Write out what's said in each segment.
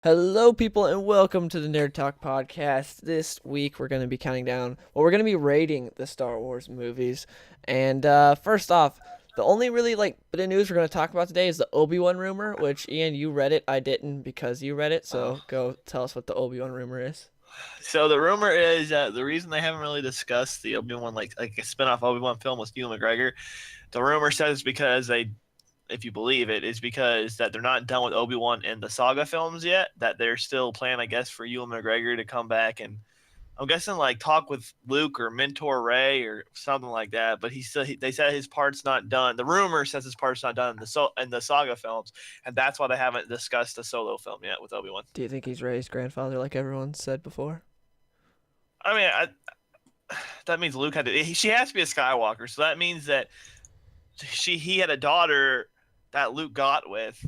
Hello, people, and welcome to the Nerd Talk podcast. This week, we're going to be counting down. Well, we're going to be rating the Star Wars movies. And first off, the only really bit of news we're going to talk about today is the Obi-Wan rumor. Which Ian, you read it. I didn't because you read it. Oh. So go tell us what the Obi-Wan rumor is. So the rumor is that the reason they haven't really discussed the Obi-Wan like a spin-off Obi-Wan film with Ewan McGregor, the rumor says because they, if you believe it, is because that they're not done with Obi-Wan in the saga films yet. That they're still planning, I guess, for Ewan McGregor to come back and I'm guessing talk with Luke or mentor Ray or something like that. But they said his part's not done. The rumor says his part's not done in the saga films, and that's why they haven't discussed the solo film yet with Obi-Wan. Do you think he's Rey's grandfather, like everyone said before? I mean, that means Luke had to. She has to be a Skywalker, so that means that he had a daughter that Luke got with.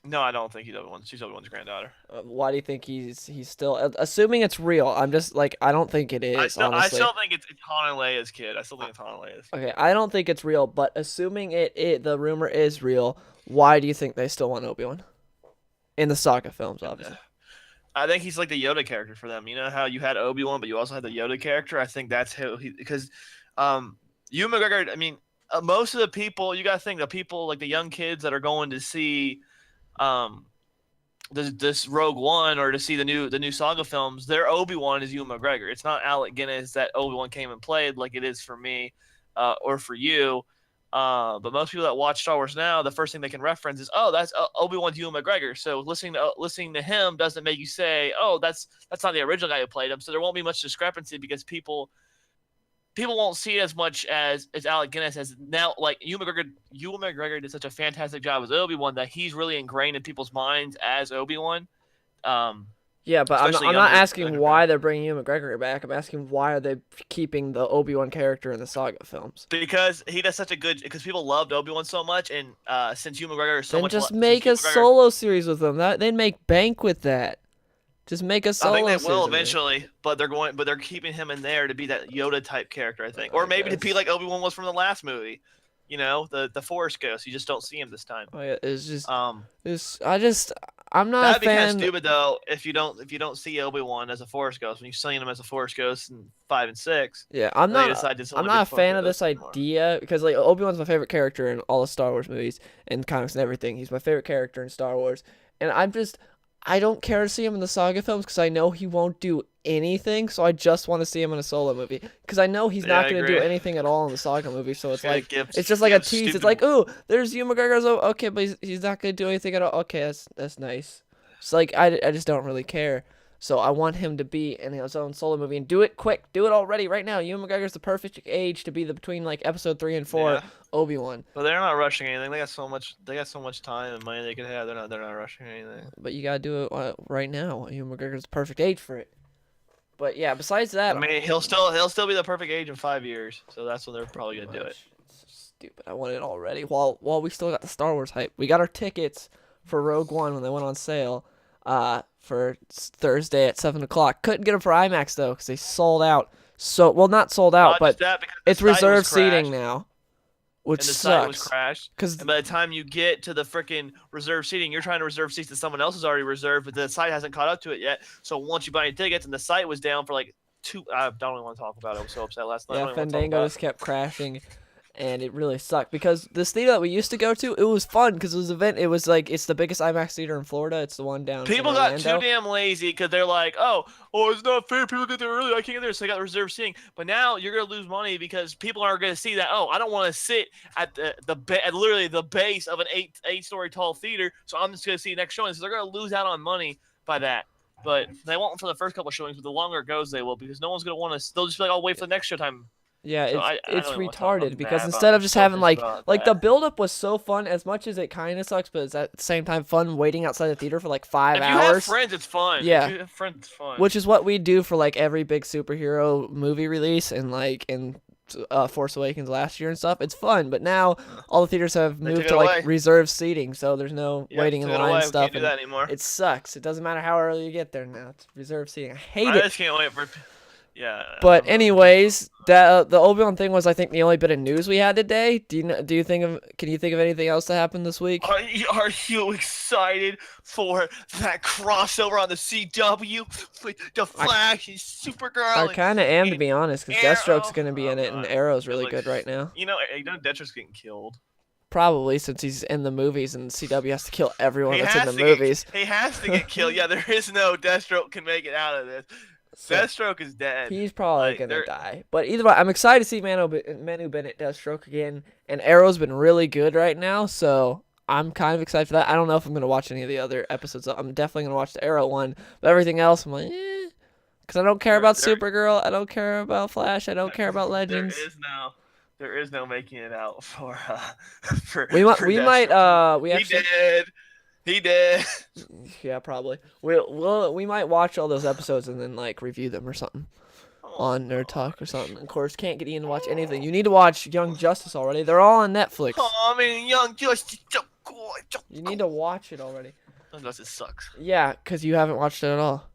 No, I don't think he's Obi-Wan. She's Obi-Wan's granddaughter. Why do you think he's still assuming it's real? I'm just I don't think it is. I still think it's Han and Leia's kid. I still think it's Han and Leia's. Okay, I don't think it's real, but assuming the rumor is real, why do you think they still want Obi-Wan in the saga films? Obviously, I think he's like the Yoda character for them. You know how you had Obi-Wan, but you also had the Yoda character. I think that's who because Ewan McGregor. I mean, most of the people you got to think the people like the young kids that are going to see this Rogue One or to see the new saga films, their Obi-Wan is Ewan McGregor. It's not Alec Guinness that Obi-Wan came and played like it is for me or for you. But most people that watch Star Wars now, the first thing they can reference is, oh, that's Obi-Wan Ewan McGregor. So listening to him doesn't make you say, oh, that's not the original guy who played him. So there won't be much discrepancy because people won't see it as much as Alec Guinness as now. Like Ewan McGregor did such a fantastic job as Obi-Wan that he's really ingrained in people's minds as Obi-Wan. Yeah, but I'm not asking why fans. they're bringing Ewan McGregor back. I'm asking why are they keeping the Obi-Wan character in the saga films? Because he does such a good. Because people loved Obi-Wan so much, and since Ewan McGregor is so Then much. just Since make a Ewan McGregor, solo series with them. They'd make bank with that. Just make a I solo think they series will with it. eventually, but they're keeping him in there to be that Yoda type character, I think, or I maybe to be guess. like Obi-Wan was from the last movie. You know, the Force Ghost. You just don't see him this time. Oh, yeah, it's just, Um, I'm not a That'd be kind of fan. stupid though if you don't see Obi-Wan as a Force Ghost when you've seen him as a Force Ghost in 5 and 6, Yeah, and then you decide to I'm only be not a a Force fan of this Ghost anymore. idea because Obi-Wan's my favorite character in all the Star Wars movies and comics and everything. He's my favorite character in Star Wars, and I don't care to see him in the saga films because I know he won't do anything. So I just want to see him in a solo movie because I know he's Yeah, not I going to do agree. anything at all in the saga movie. So it's Gonna like give it's just like a give tease. It's stupid. like, ooh, there's Hugh McGregor's. Okay, but he's not going to do anything at all. Okay, that's nice. It's like I just don't really care. So I want him to be in his own solo movie and do it quick. Do it already right now. Ewan McGregor's the perfect age to be between episode 3 and 4 Yeah, Obi-Wan. but they're not rushing anything. They got so much. They got so much time and money they could have. They're not rushing anything. But you gotta do it right now. Ewan McGregor's the perfect age for it. But yeah, besides I that, mean, he'll still be the perfect age in 5 years. So that's when they're probably gonna do it. it's stupid. I want it already. While we still got the Star Wars hype, we got our tickets for Rogue One when they went on sale. For Thursday at 7 o'clock. Couldn't get them for IMAX though because they sold out. So well, not sold out, Not but just that, because it's the site was reserved seating crashed, now, which and the site was sucks. crashed. Cause And by the time you get to the freaking reserved seating, you're trying to reserve seats that someone else has already reserved, but the site hasn't caught up to it yet. So once you buy your tickets, and the site was down for like two, I don't even want to talk about it. I was so upset last night. I yeah, don't even want to talk Fandango about just kept crashing, and it really sucked because this theater that we used to go to, it was fun because it was an event. It was it's the biggest IMAX theater in Florida. It's the one down it. in People got Orlando. too damn lazy because they're like, oh, it's not fair. People get there early. I can't get there, so I got reserved seating. But now you're gonna lose money because people aren't gonna see that. Oh, I don't want to sit at at literally the base of an eight-story tall theater, so I'm just gonna see next showing. So they're gonna lose out on money by that. But they won't for the first couple showings, but the longer it goes, they will because no one's gonna want to. They'll just be like, I'll wait for the next showtime. Yeah, So it's I don't even want to talk. retarded I'm because mad instead about. of I'm just so having pissed about the that. build up was so fun as much as it kind of sucks, but it's at the same time fun waiting outside the theater for 5 If you have hours. friends, it's fun. Yeah. If you have friends, it's fun. Which is what we do for every big superhero movie release and in Force Awakens last year and stuff. It's fun, but now all the theaters have They moved took to it away. reserved seating, so there's no Yeah, waiting in took it line away. and We stuff, can't do and that anymore. it sucks. It doesn't matter how early you get there now. It's reserved seating. I hate I it. just can't wait for. Yeah. But I'm anyways, that the Obi-Wan thing was, I think, the only bit of news we had today. Do you think of? Can you think of anything else that happened this week? Are you excited for that crossover on the CW with the I Flash and I Supergirl kind of am, to and be honest, because Deathstroke's Arrow? gonna be in I'm it, and not. Arrow's It really good right looks. now. Deathstroke's getting killed. Probably since he's in the movies, and CW has to kill everyone He that's in the has to get. movies. He has to get killed. Yeah, there is no Deathstroke can make it out of this. So Deathstroke is dead. he's probably Like gonna there. die. But either way, I'm excited to see Manu Bennett Deathstroke again, and Arrow's been really good right now, so I'm kind of excited for that. I don't know if I'm gonna watch any of the other episodes. I'm definitely gonna watch the Arrow one, but everything else, I'm like, because I don't care There, about there, Supergirl, I don't care about Flash, I don't care about there Legends. is no. There is no making it out for for We might, for we might, Deathstroke. we He actually, did. He did. yeah, probably. We might watch all those episodes and then like review them or something Oh on Nerd Talk or gosh. something. Of course, can't get Ian to watch anything. You need to watch Young Justice already. They're all on Netflix. Oh, I mean, Young Justice. You need to watch it already. Young Justice sucks. Yeah, because you haven't watched it at all.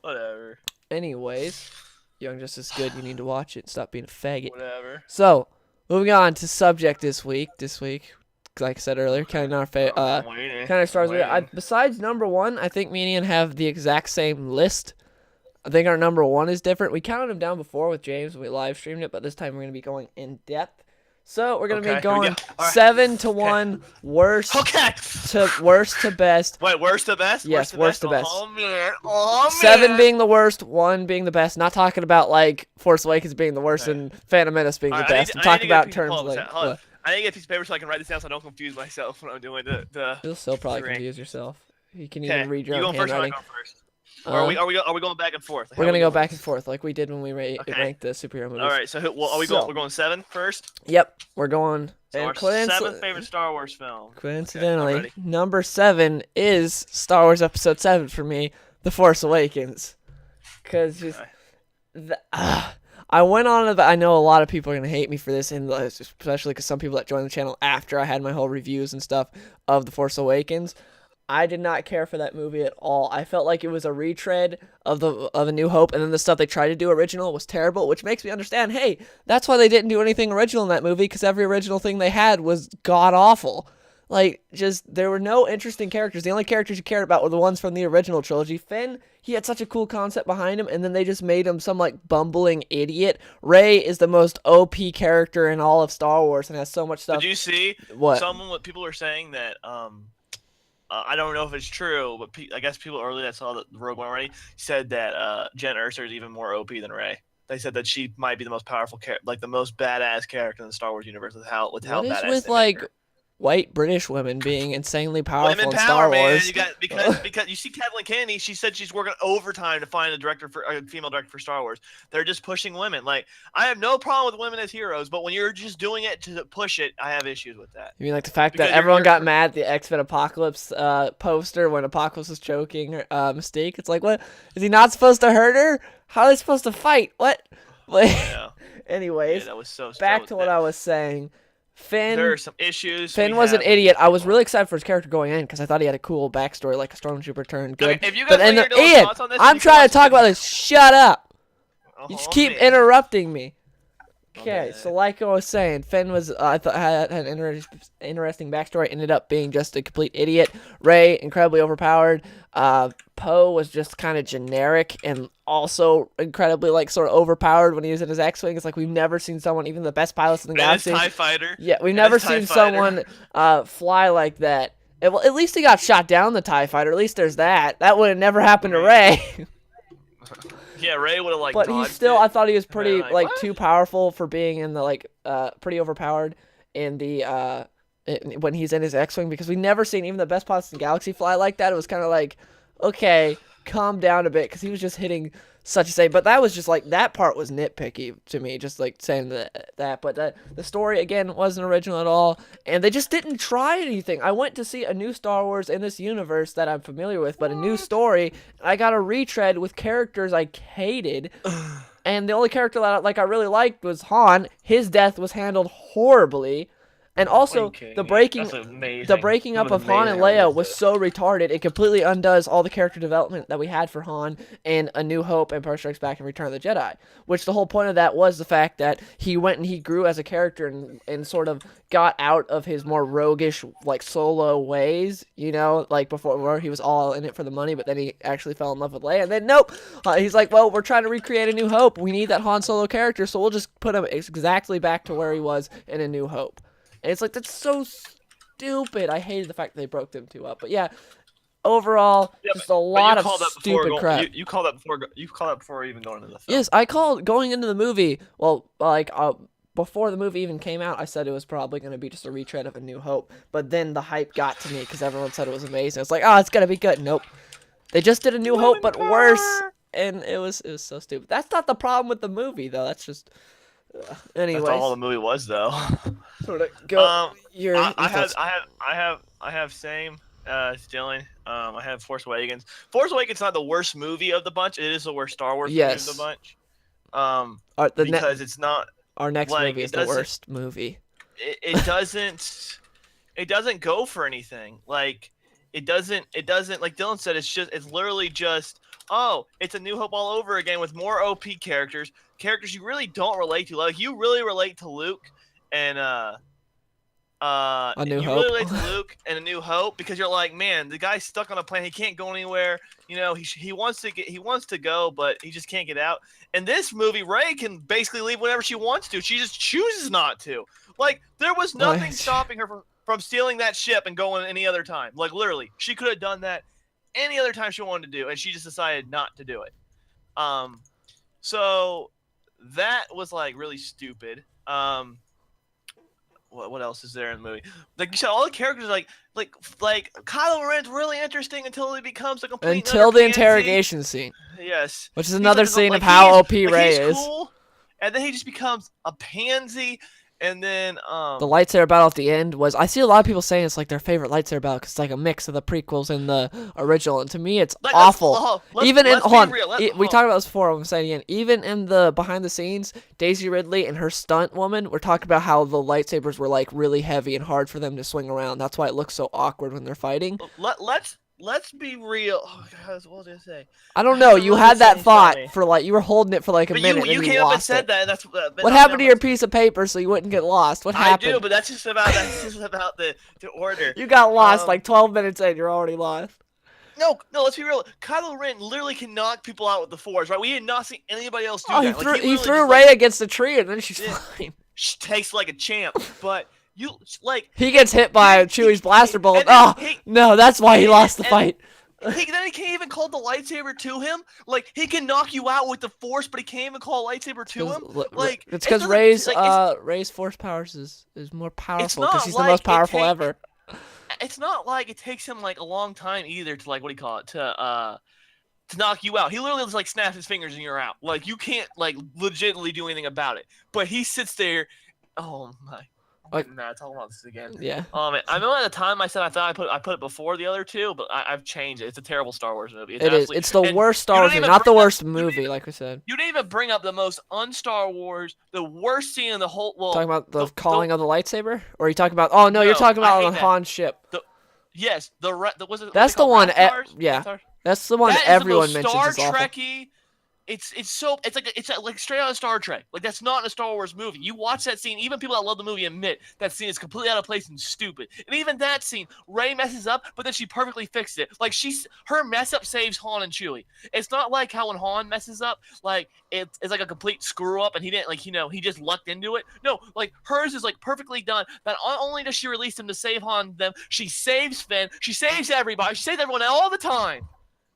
Whatever. Anyways, Young Justice is good. You need to watch it. Stop being a faggot. Whatever. So, moving on to subject this week. Like I said earlier, kind of I'm waiting. kind of starts with. Waiting. Besides number one, I think me and Ian have the exact same list. I think our number one is different. We counted them down before with James when we live streamed it, but this time we're gonna be going in depth. So we're gonna Okay, be going all right. 7-1, worst Okay. to best. Wait, worst to best? Yes, worst to best. Oh man. Oh man. 7 being the worst, 1 being the best. Not talking about like Force Awakens being the worst Okay. and Phantom Menace being the Alright, best. I'm talking about terms of like. Hold on. I need to get a piece of paper so I can write this down so I don't confuse myself when I'm doing the. You'll still probably rank. confuse yourself. You can Okay. even read your You own going first or I handwriting. go first? Or are Uh, we going back and forth? Like, we're how gonna we go doing back this? and forth like we did when we Okay. ranked the superhero movies. All right. So are we So- going? We're going 7 first. Yep, we're going. So And our seventh favorite Star Wars film. coincidentally, Okay, number 7 is Star Wars Episode 7 for me, The Force Awakens. Because just Okay. I went on about. I know a lot of people are gonna hate me for this, and especially because some people that joined the channel after I had my whole reviews and stuff of The Force Awakens. I did not care for that movie at all. I felt like it was a retread of A New Hope, and then the stuff they tried to do original was terrible, which makes me understand. Hey, that's why they didn't do anything original in that movie, because every original thing they had was god awful. Like, just there were no interesting characters. The only characters you cared about were the ones from the original trilogy. Finn, he had such a cool concept behind him, and then they just made him some like bumbling idiot. Rey is the most OP character in all of Star Wars and has so much stuff. Did you see What? what people are saying that I don't know if it's true, but I guess people early that saw the Rogue One already said that Jen Erso is even more OP than Rey. They said that she might be the most powerful like the most badass character in the Star Wars universe with how What badass. is with they make like her. white British women being insanely powerful Women in power, Star man. Wars? You got because you see Kathleen Kennedy. She said she's working overtime to find a female director for Star Wars. They're just pushing women. Like I have no problem with women as heroes, but when you're just doing it to push it, I have issues with that. You mean like the fact Because that everyone got mad at the X-Men Apocalypse poster when Apocalypse was choking Mystique? It's like, what? Is he not supposed to hurt her? How are they supposed to fight? What? Like, Yeah. anyways, Yeah, that was so. back to what I was saying. There Finn are some issues. Finn we was an have with idiot. I Star was Wars. really excited for his character going in because I thought he had a cool backstory, like a stormtrooper turned good. Okay, if you But guys then, want to hear Ian, thoughts on this, I'm you can trying watch to talk the- about this. Shut up. You just Oh, keep man. interrupting me. Okay, Okay. so like I was saying, Finn was I thought had an interesting backstory. Ended up being just a complete idiot. Rey, incredibly overpowered. Poe was just kind of generic and also incredibly like sort of overpowered when he was in his X-wing. It's like we've never seen someone, even the best pilots in the And his galaxy. TIE fighter. Yeah, we've and never his TIE seen fighter. someone fly like that. Well, at least he got shot down the TIE fighter. At least there's that. That would have never happened to Rey. Yeah, Ray would have like. But he's dodged still, it. I thought he was pretty like, like what? too powerful for being in the like pretty overpowered in the when he's in his X-wing, because we never seen even the best pilots in the galaxy fly like that. It was kind of like, okay, calm down a bit, because he was just hitting such a say. But that was just like, that part was nitpicky to me, just like saying that. But the story again wasn't original at all, and they just didn't try anything. I went to see a new Star Wars in this universe that I'm familiar with, but a new story. I got a retread with characters I hated. And the only character that I really liked was Han. His death was handled horribly. And What are you also kidding the me? breaking That's amazing. the breaking That up was of Han and amazing. Leia was so retarded. It completely undoes all the character development that we had for Han in A New Hope, Empire Strikes Back, and Return of the Jedi. Which the whole point of that was the fact that he went and he grew as a character and sort of got out of his more roguish, like, solo ways, you know, like before where he was all in it for the money, but then he actually fell in love with Leia. And then nope, he's like, well, we're trying to recreate A New Hope. We need that Han Solo character, so we'll just put him exactly back to where he was in A New Hope. And it's like, that's so stupid. I hated the fact that they broke them two up. But yeah, overall, Yeah, just a but you lot of called that before stupid crap. you called that before you called that before even going into the film. Yes, I called going into the movie. Well, like before the movie even came out, I said it was probably going to be just a retread of A New Hope. But then the hype got to me because everyone said it was amazing. It's like, oh, it's gonna be good. Nope, they just did A New Hope, but worse. And it was so stupid. That's not the problem with the movie, though. That's just. Anyways, That's all the movie was, though. sort of go. I have same as Dylan. I have Force Awakens. Force Awakens not the worst movie of the bunch. It is the worst Star Wars movie of the bunch. Because it's not. Our next like, movie is the worst movie. It doesn't. It doesn't go for anything. Like it doesn't. Like Dylan said. It's literally just. Oh, it's A New Hope all over again with more OP characters you really don't relate to. Like you really relate to Luke and A New you Hope. really relate to Luke and A New Hope because you're like, man, the guy's stuck on a planet. He can't go anywhere. You know, he wants to go, but he just can't get out. And this movie, Rey can basically leave whenever she wants to. She just chooses not to. Like there was nothing stopping her from stealing that ship and going any other time. Like literally, she could have done that any other time she wanted to do, and she just decided not to do it. So that was like really stupid. What else is there in the movie? Like you said, all the characters like Kylo Ren's really interesting until he becomes a complete Until the interrogation scene. Yes, which is another scene of how OP Rey is. Cool, and then he just becomes a pansy. And then the lightsaber battle at the end was. I see a lot of people saying it's like their favorite lightsaber battle because it's like a mix of the prequels and the original. And to me, it's awful. Even in we talked about this before. I'm saying again. Even in the behind the scenes, Daisy Ridley and her stunt woman were talking about how the lightsabers were like really heavy and hard for them to swing around. That's why it looks so awkward when they're fighting. Let's be real. Oh, God, what was I gonna say? I don't know. You had that thought for like you were holding it for like a minute. You came up and said that. That's what happened to your piece of paper so you wouldn't get lost. What happened? I do, but that's just about the order. You got lost like 12 minutes in. You're already lost. No. Let's be real. Kylo Ren literally can knock people out with the Force, right? We had not seen anybody else do that. He threw Rey against the tree and then she's fine. She takes like a champ, but. He gets hit by Chewie's blaster bolt. No, that's why he lost the fight. Then he can't even call the lightsaber to him. Like he can knock you out with the Force, but he can't even call a lightsaber to him. Like it's because Rey's Force powers is more powerful because he's the most powerful ever. It's not like it takes him like a long time either to like to knock you out. He literally just like snaps his fingers and you're out. Like you can't like legitimately do anything about it. But he sits there. Oh my. Nah, talk about this again. Yeah. I remember at the time I said I thought I put it before the other two, but I've changed it. It's a terrible Star Wars movie. It's the worst Star Wars movie, not the worst movie, like we said. You didn't even bring up the most un-Star Wars, the worst scene in the whole. Well, talking about the calling of the lightsaber, or are you talking about? Oh no, you're talking about on Han's ship. Yes, was it? That's the one. Yeah, that's the one everyone mentions. Star Trekky. It's like straight out of Star Trek. Like that's not in a Star Wars movie. You watch that scene, even people that love the movie admit that scene is completely out of place and stupid. And even that scene, Rey messes up, but then she perfectly fixed it. Like her mess up saves Han and Chewie. It's not like how when Han messes up, like it's like a complete screw up and he didn't he just lucked into it. No, like hers is like perfectly done. Not only does she release him to save Han and them, she saves Finn, she saves everybody, she saves everyone all the time.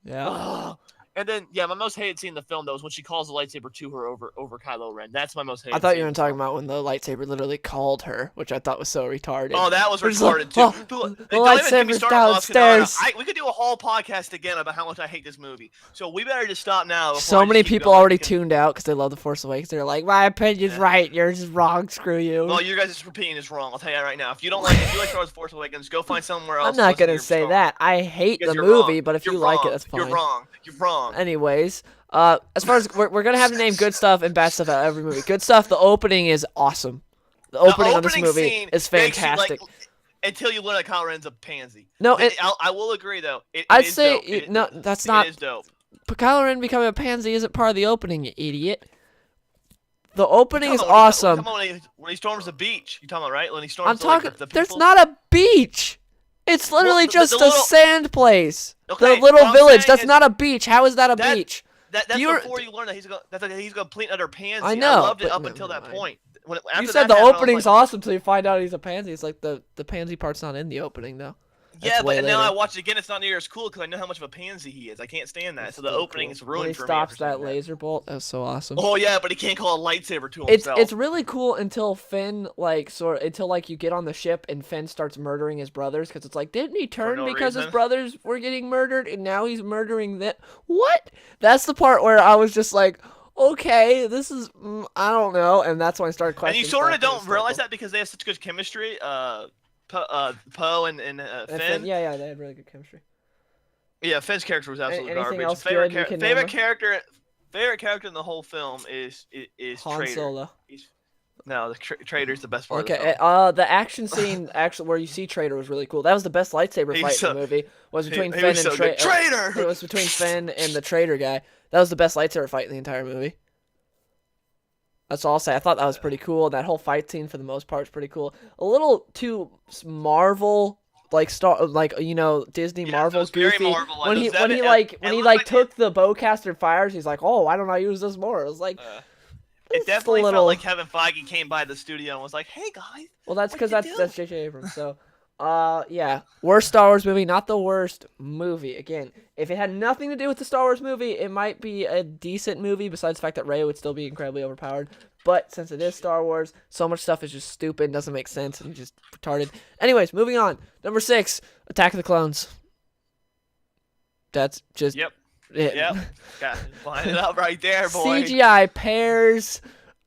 Yeah. And then, my most hated scene in the film, though, is when she calls the lightsaber to her over Kylo Ren. That's my most hated I thought scene. you were talking about when the lightsaber literally called her, which I thought was so retarded. Oh, that was retarded, too. The lightsaber's downstairs. We could do a whole podcast again about how much I hate this movie. So we better just stop now. So many people already tuned out because they love The Force Awakens. They're like, my opinion's right, yours is wrong, screw you. Well, your guys' opinion is wrong. I'll tell you that right now. If you like Star Wars Force Awakens, go find somewhere else. I'm not going to say that. I hate the movie, but if you like it, that's fine. You're wrong. You're wrong. Anyways, as far as we're gonna have to name good stuff and bad stuff out of every movie. Good stuff. The opening is awesome. The opening on this opening movie scene is makes you, fantastic. until you learn that Kylo Ren's a pansy. No, I will agree though. It I'd is say dope. no, that's not. It is dope. Kylo Ren becoming a pansy isn't part of the opening, you idiot. The opening is When awesome. when he storms the beach, you talking about right? When he storms I'm talking. the There's people? not a beach. It's literally just the a little, sand place. okay, The little what I'm village. saying That's is not a beach. How is that a beach? That's You're- before you learn that he's gonna complete another pansy. I know, loved it but up no, until never that mind. point. You After said that the happened, I was opening's like, awesome until you find out he's a pansy. It's like the pansy part's not in the opening though. yeah, way but now later. I watch it again. It's not near as cool because I know how much of a pansy he is. I can't stand that. It's So the still opening cool. is When ruined he for me. stops after that seeing laser bolt, that's so awesome. Oh yeah, but he can't call a lightsaber to It's himself. it's really cool until Finn until you get on the ship and Finn starts murdering his brothers because it's like, didn't he turn no because his reason. brothers were getting murdered and now he's murdering them? What? That's the part where I was just like, okay, this is I don't know, and that's when I started And questioning. you sort of stuff, and don't realize it's that because they have such good chemistry. Poe and like, Finn. yeah, they had really good chemistry. Yeah, Finn's character was absolutely Anything garbage. else good you can name? Favorite character in the whole film is Han Traitor. Solo. No, the Traitor's the best part of the Okay, film. the action scene actually where you see Traitor was really cool. That was the best lightsaber fight in the movie. Was between he Finn was and so good. Traitor. It was between Finn and the Traitor guy. That was the best lightsaber fight in the entire movie. That's all I'll say. I thought that was pretty cool. That whole fight scene, for the most part, is pretty cool. A little too Marvel, Disney Yeah, Marvel it was very goofy. Marvel. When he took the bowcaster and fires, he's like, "Oh, why don't I use this more?" It was like, it definitely felt like Kevin Feige came by the studio and was like, "Hey guys." Well, that's because what you that's J.J. Abrams. So, yeah, worst Star Wars movie, not the worst movie. Again, if it had nothing to do with the Star Wars movie, it might be a decent movie. Besides the fact that Rey would still be incredibly overpowered. But since it is Star Wars, so much stuff is just stupid, doesn't make sense, and just retarded. Anyways, moving on. Number 6, Attack of the Clones. That's just Yep. it. Yep. Got line it up right there, boy. CGI pairs.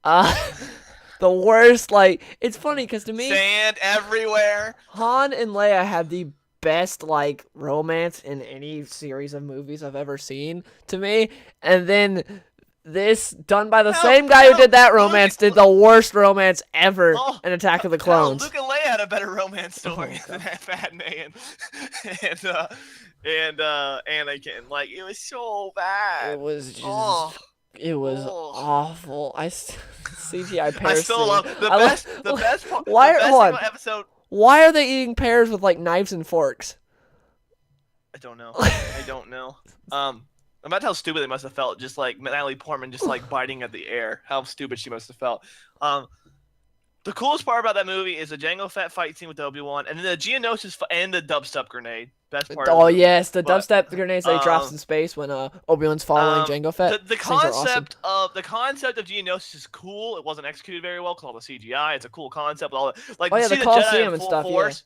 The worst. Like, it's funny because to me, Sand everywhere. Han and Leia have the best romance in any series of movies I've ever seen to me, and then this done by the same guy who did that romance did the worst romance ever in Attack of the Clones. Luke and Leia had a better romance story than that fat man, and Anakin. Like, it was so bad. It was just. It was awful. CGI pear. I still love the best part. Episode. Why are they eating pears with knives and forks? I don't know. About how stupid they must have felt, just like Natalie Portman, just biting at the air. How stupid she must have felt. The coolest part about that movie is the Jango Fett fight scene with Obi-Wan, and then the Geonosis and the dubstep grenade. Best part. Oh yes, the dubstep grenades that he drops in space when Obi-Wan's following Jango Fett. The concept of Geonosis is cool. It wasn't executed very well because all the CGI. It's a cool concept. All the the Coliseum and stuff. Force.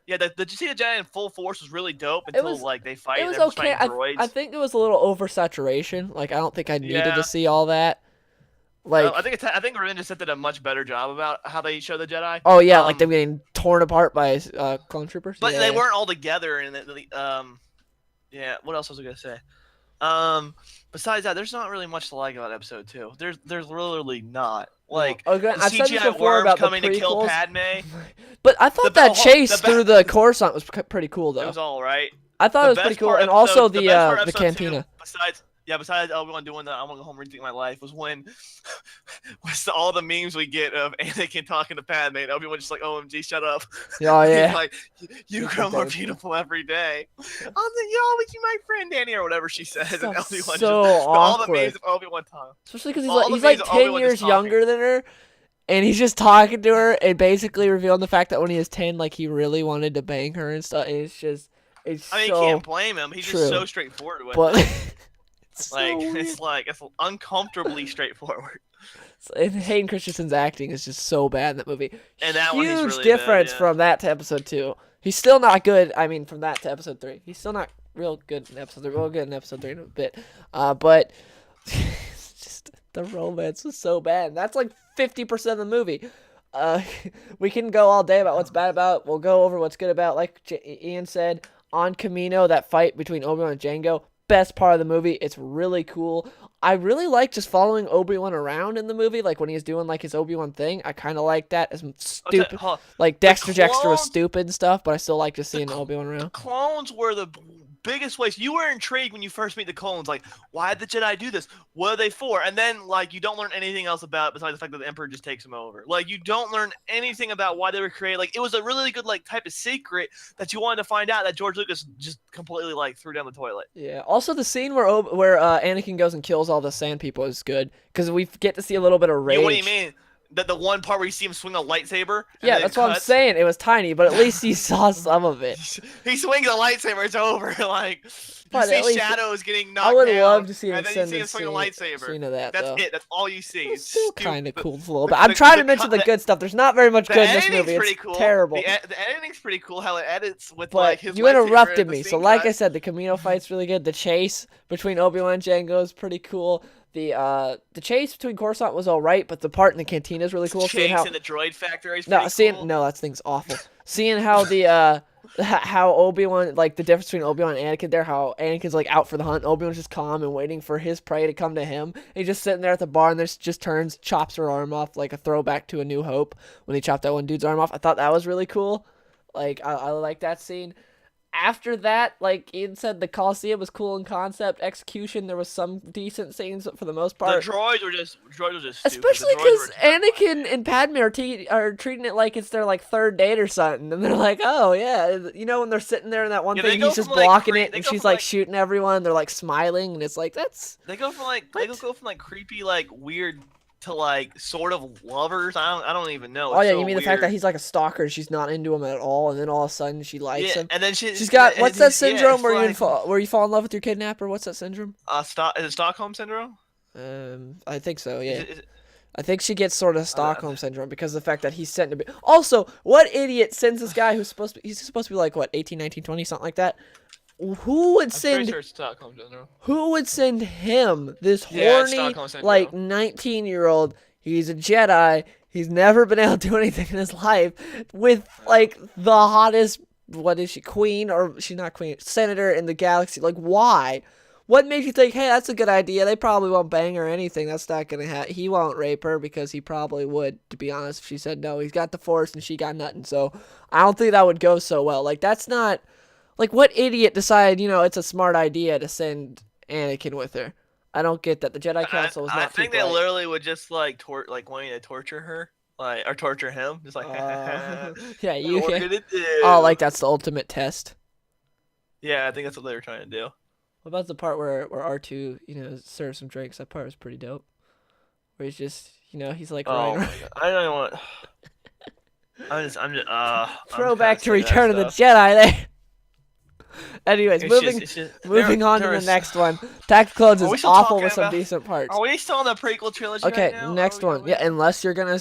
Yeah, to see the Jedi in full force was really dope until they fight. It was okay. I think it was a little oversaturation. I don't think I needed to see all that. I think Revenge of Sith did a much better job about how they show the Jedi. Oh yeah, them getting torn apart by clone troopers. But they weren't all together. And yeah. What else was I gonna say? Besides that, there's not really much to like about Episode 2. There's literally not. I've said this before worms about coming the to kill prequels. Padme. But I thought chase through the Coruscant was pretty cool though. It was all right. I thought it was pretty cool, and also the cantina. Besides Obi-Wan doing the "I want to go home and rethink my life" was all the memes we get of Anakin talking to Padme and Obi-Wan just like, "OMG, shut up." Oh yeah. He's like, "You grow more beautiful every day." You're always my friend, Danny, or whatever she says. And Obi-Wan all the memes of Obi-Wan talking. Especially because he's like 10 years younger than her. And he's just talking to her and basically revealing the fact that when he was 10, he really wanted to bang her and stuff. And you can't blame him. He's just so straightforward with it. It's uncomfortably straightforward. And Hayden Christensen's acting is just so bad in that movie. And that one, he's really difference bad, yeah. from that to Episode 2. He's still not good. I mean, from that to Episode 3. He's still not real good in Episode 3. Real good in Episode 3 in a bit. But it's just the romance was so bad. And that's 50% of the movie. We can go all day about what's bad about it. We'll go over what's good about. Like Ian said, on Camino, that fight between Obi-Wan and Jango, best part of the movie. It's really cool. I really like just following Obi-Wan around in the movie, like when he's doing like his Obi-Wan thing. I kind of like that. As stupid, like The Dexter was clones, stupid and stuff, but I still like just the seeing Obi-Wan the around. clones were the biggest waste. You were intrigued when you first meet the clones, like why did the Jedi do this? What are they for? And then like you don't learn anything else about it besides the fact that the Emperor just takes them over. Like you don't learn anything about why they were created. Like it was a really good like type of secret that you wanted to find out that George Lucas just completely like threw down the toilet. Yeah. Also, the scene where Anakin goes and kills all the Sand people is good because we get to see a little bit of rage. What do you mean? The one part where you see him swing a lightsaber? Yeah, that's what I'm saying. It was tiny, but at least you saw some of it. He swings a lightsaber, it's over. Like you But at see least shadows getting knocked I would down, love to see him and then you send see a him swing a scene, lightsaber. scene of that. That's though. it. That's all you see. It's still kind of stupid. cool. A little bit. I'm trying to mention the good stuff. There's not very much good in this movie. It's pretty cool. terrible. The editing's pretty cool. How it edits with But like his you lightsaber interrupted and the me. So scene like cut. I said, the Camino fight's really good. The chase between Obi-Wan and Jango is pretty cool. The chase between Coruscant was all right, but the part in the cantina is really cool. Chase in the droid factory is no, pretty cool. no, that thing's awful. Seeing how the how Obi-Wan, like the difference between Obi-Wan and Anakin there, how Anakin's like out for the hunt, Obi-Wan's just calm and waiting for his prey to come to him. And he's just sitting there at the bar and this just turns, chops her arm off, like a throwback to A New Hope when he chopped that one dude's arm off. I thought that was really cool. Like I like that scene. After that, like Ian said, the Coliseum was cool in concept. Execution, there was some decent scenes, but for the most part, The droids were just stupid. especially The droids because were Anakin and Padme are treating it like it's their like third date or something, and they're like, oh yeah, you know when they're sitting there in that one Yeah, they thing, go he's just from, like, blocking it, they and go she's from, like like- shooting everyone, they're like smiling, and it's like They go from like What? go from like creepy like weird to like sort of lovers. I don't even know. oh It's yeah, so you mean the fact weird. that he's like a stalker, and she's not into him at all, and then all of a sudden she likes Yeah, him. and then She's got and what's that he's- yeah, syndrome it's where you fall in love with your kidnapper? What's that syndrome? Is it Stockholm syndrome? I think so. Yeah. Is it- I think she gets sort of Stockholm syndrome because of the fact that he's sent to be. Also, what idiot sends this guy who's supposed to be, he's supposed to be like what 18, 19, 20, something like that? Who would I'm send pretty sure it's Stockholm syndrome. who would send him, this Yeah, it's horny Stockholm syndrome. like 19-year-old? He's a Jedi. He's never been able to do anything in his life with like the hottest, what is she, queen, or she's not queen, senator in the galaxy. Like why? What made you think, hey, that's a good idea? They probably won't bang her or anything. That's not gonna happen. He won't rape her because he probably would, to be honest. If she said no, he's got the Force and she got nothing. So I don't think that would go so well. Like that's not, like what idiot decided, it's a smart idea to send Anakin with her? I don't get that. The Jedi Council was not I think too they bright. literally would just like wanting to torture her, like or torture him, just like Yeah, you what we're can. gonna do. Oh, like that's the ultimate test. Yeah, I think that's what they were trying to do. What about the part where R2, serves some drinks? That part was pretty dope. Where he's just, he's like Oh running my around. god, I don't want. I'm just Throwback to I'm just kinda Return of the saying that Jedi stuff. there. Anyways, It's moving just- it's just- moving there- on to there the was- next one. Attack of the Clones Are we is still awful talking with some about- decent parts. Are we still in the prequel trilogy Okay, right now? next Are we- one. Yeah, unless you're gonna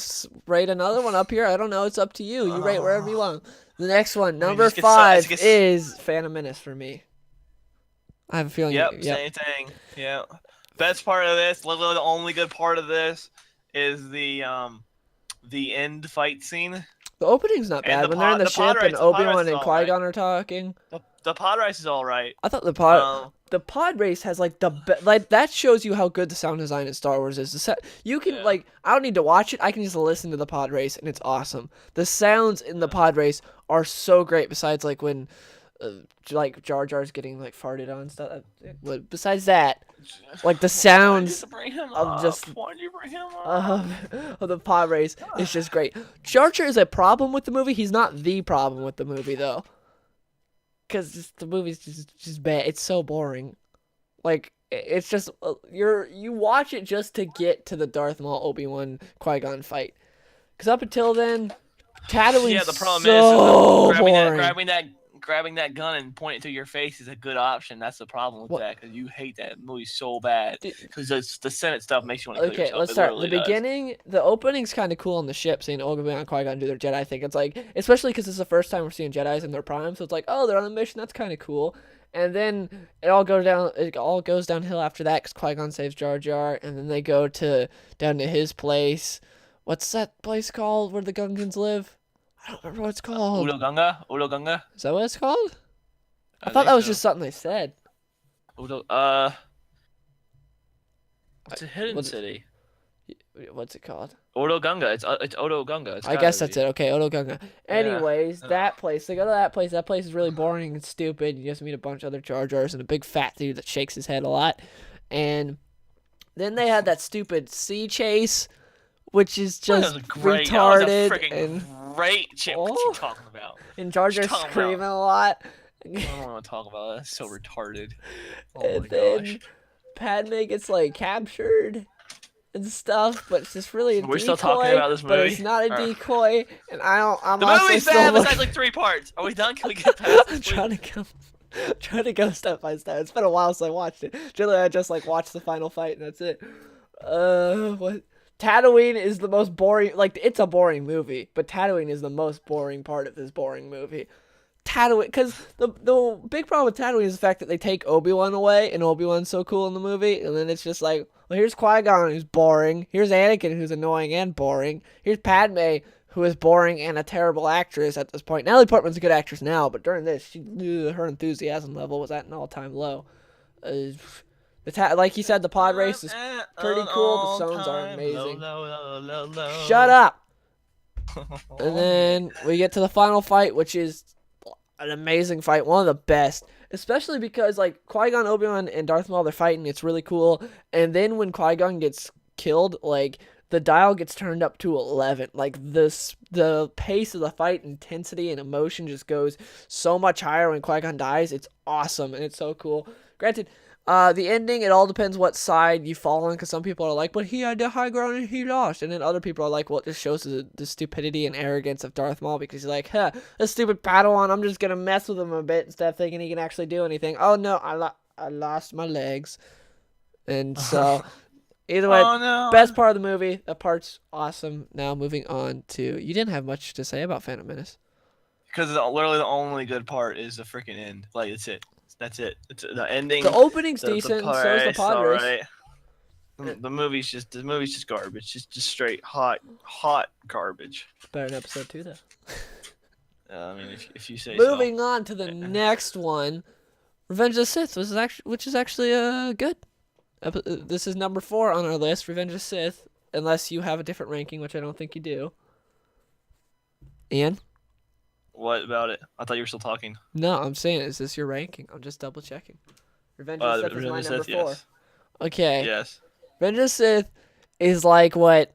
rate another one up here, I don't know. It's up to you. You rate wherever you want. The next one, number just get so- 5, just get- is Phantom Menace for me. I have a feeling. Yep, same thing. Yeah. Best part of this, literally the only good part of this, is the end fight scene. The opening's not And bad the when they're in pod- the the pod ship race- and the pod race Obi-Wan is and alright. Qui-Gon are talking. The pod race is all right. I thought the Um, pod race has like like that shows you how good the sound design in Star Wars is. You can Yeah. like I don't need to watch it. I can just listen to the pod race and it's awesome. The sounds in the pod race are so great. Besides like when like Jar Jar's getting like farted on and stuff. But besides that, like the sounds of just Why'd you bring him up? of the pod race is just great. Jar Jar is a problem with the movie. He's not the problem with the movie though. Because the movie's just bad. It's so boring. Like it's just you watch it just to get to the Darth Maul Obi-Wan Qui-Gon fight. Because up until then, Tatooine's Yeah, the problem so is boring. grabbing that gun and pointing it to your face is a good option. That's the problem with What? that, because you hate that movie so bad. Dude. Because the Senate stuff makes you want to kill Okay, yourself. let's It start. The literally does. beginning, the opening's kind of cool on the ship, seeing Obi-Wan and Qui-Gon do their Jedi thing. It's like, especially because it's the first time we're seeing Jedis in their prime, so it's like, oh, they're on a mission. That's kind of cool. And then it all goes downhill after that because Qui-Gon saves Jar Jar, and then they go down to his place. What's that place called where the Gungans live? I don't remember what it's called. Udo Gunga? Is that what it's called? I I thought think that was so. just something they said. It's a hidden What's city. what's it called? Odo Gunga. It's Odo Gunga. It's I gotta guess that's be. it. Okay, Odo Gunga. Yeah. Anyways, Uh, that place. They go to that place. That place is really boring and stupid. You just meet a bunch of other Jar Jars and a big fat dude that shakes his head a lot. And then they had that stupid sea chase, which is That was just great. That was a retarded freaking and great chip. What you oh, talking about? and Jar What you Jar talking about? screaming a lot. I don't want to talk about that. That's so retarded. Oh And my gosh. then Padme gets like captured and stuff, but it's just really a Are we still talking decoy. about this But it's movie? not a decoy, and I don't. I'm The honestly movie's still bad looking. besides like 3 parts. Are we done? Can we get past I'm this, please? trying to go step by step. It's been a while since I watched it. Generally, I just like watch the final fight and that's it. What? Tatooine is the most boring. Like, it's a boring movie, but Tatooine is the most boring part of this boring movie. Tatooine, because the big problem with Tatooine is the fact that they take Obi-Wan away, and Obi-Wan's so cool in the movie, and then it's just like, well, here's Qui-Gon who's boring, here's Anakin who's annoying and boring, here's Padme who is boring and a terrible actress at this point. Natalie Portman's a good actress now, but during this, her enthusiasm level was at an all-time low. Like you said, the pod race is pretty cool. The songs are amazing. Shut up. And then we get to the final fight, which is an amazing fight, one of the best, especially because like Qui-Gon, Obi-Wan, and Darth Maul, they're fighting. It's really cool. And then when Qui-Gon gets killed, like the dial gets turned up to 11. Like the pace of the fight, intensity and emotion just goes so much higher when Qui-Gon dies. It's awesome and it's so cool. Granted, the ending, it all depends what side you fall on, because some people are like, but he had the high ground and he lost. And then other people are like, well, it just shows the stupidity and arrogance of Darth Maul, because he's like, huh, this stupid Padawan, I'm just going to mess with him a bit instead of thinking he can actually do anything. Oh, no, I lost my legs. And so, either way, Oh no. best part of the movie. That part's awesome. Now, moving on to, you didn't have much to say about Phantom Menace. Because literally the only good part is the freaking end. Like, it's it. That's it. It's the ending. The opening's The decent, pod so is the race, pod race. alright. The movie's just garbage. Just straight hot garbage. Better than episode 2, though. I mean, if you say Moving on to the next one, Revenge of the Sith, which is actually good. This is number 4 on our list, Revenge of the Sith, unless you have a different ranking, which I don't think you do. Ian? What about it? I thought you were still talking. No, I'm saying, is this your ranking? I'm just double checking. Revenge of the Sith is my number 4. Yes. Okay. Yes. Revenge of the Sith is like what...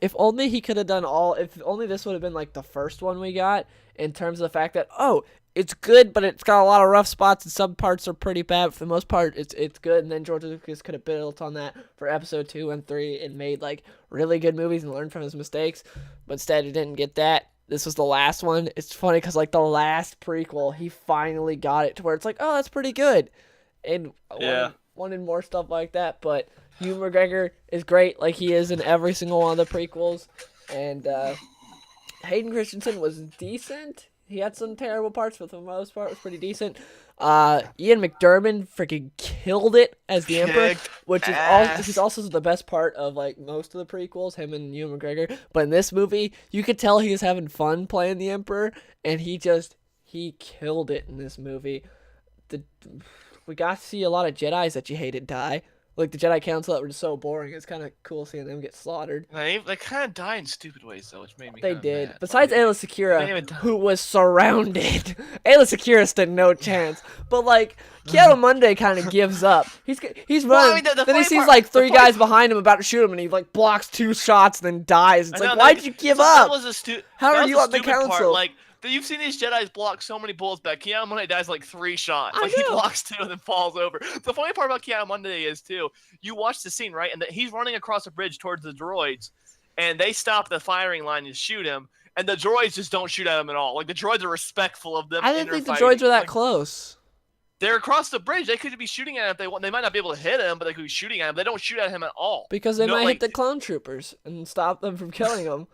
If only he could have done if only this would have been like the first one we got, in terms of the fact that, oh, it's good, but it's got a lot of rough spots and some parts are pretty bad. For the most part, it's good. And then George Lucas could have built on that for episode 2 and 3 and made like really good movies and learned from his mistakes. But instead, he didn't get that. This was the last one. It's funny because like the last prequel, he finally got it to where it's like, oh, that's pretty good. And I wanted more stuff like that. But Ewan McGregor is great, like he is in every single one of the prequels. And Hayden Christensen was decent. He had some terrible parts, but for the most part, was pretty decent. Ian McDiarmid freaking killed it as the Emperor, which is he's also the best part of like most of the prequels, him and Ewan McGregor. But in this movie, you could tell he was having fun playing the Emperor, and he killed it in this movie. We got to see a lot of Jedis that you hated die. Like the Jedi Council that were just so boring. It's kind of cool seeing them get slaughtered. They kind of die in stupid ways though, which made me. They did. Mad. Besides Ayla Secura, who was surrounded. Ayla Secura stood no chance. But like Kiara kind of gives up. He's running. Well, I mean, then he sees like 3 guys behind him about to shoot him, and he like blocks 2 shots, and then dies. It's like, why'd you give up? How are you on the council? Part. Like, you've seen these Jedis block so many bullets back. Keanu dies like 3 shots. Like he blocks 2 and then falls over. The funny part about Keanu is too, you watch the scene, right? And he's running across a bridge towards the droids, and they stop the firing line and shoot him, and the droids just don't shoot at him at all. Like the droids are respectful of them. I didn't think the droids were that close. They're across the bridge. They could be shooting at him if they want. They might not be able to hit him, but they could be shooting at him. They don't shoot at him at all. Because they might hit the clone troopers and stop them from killing him.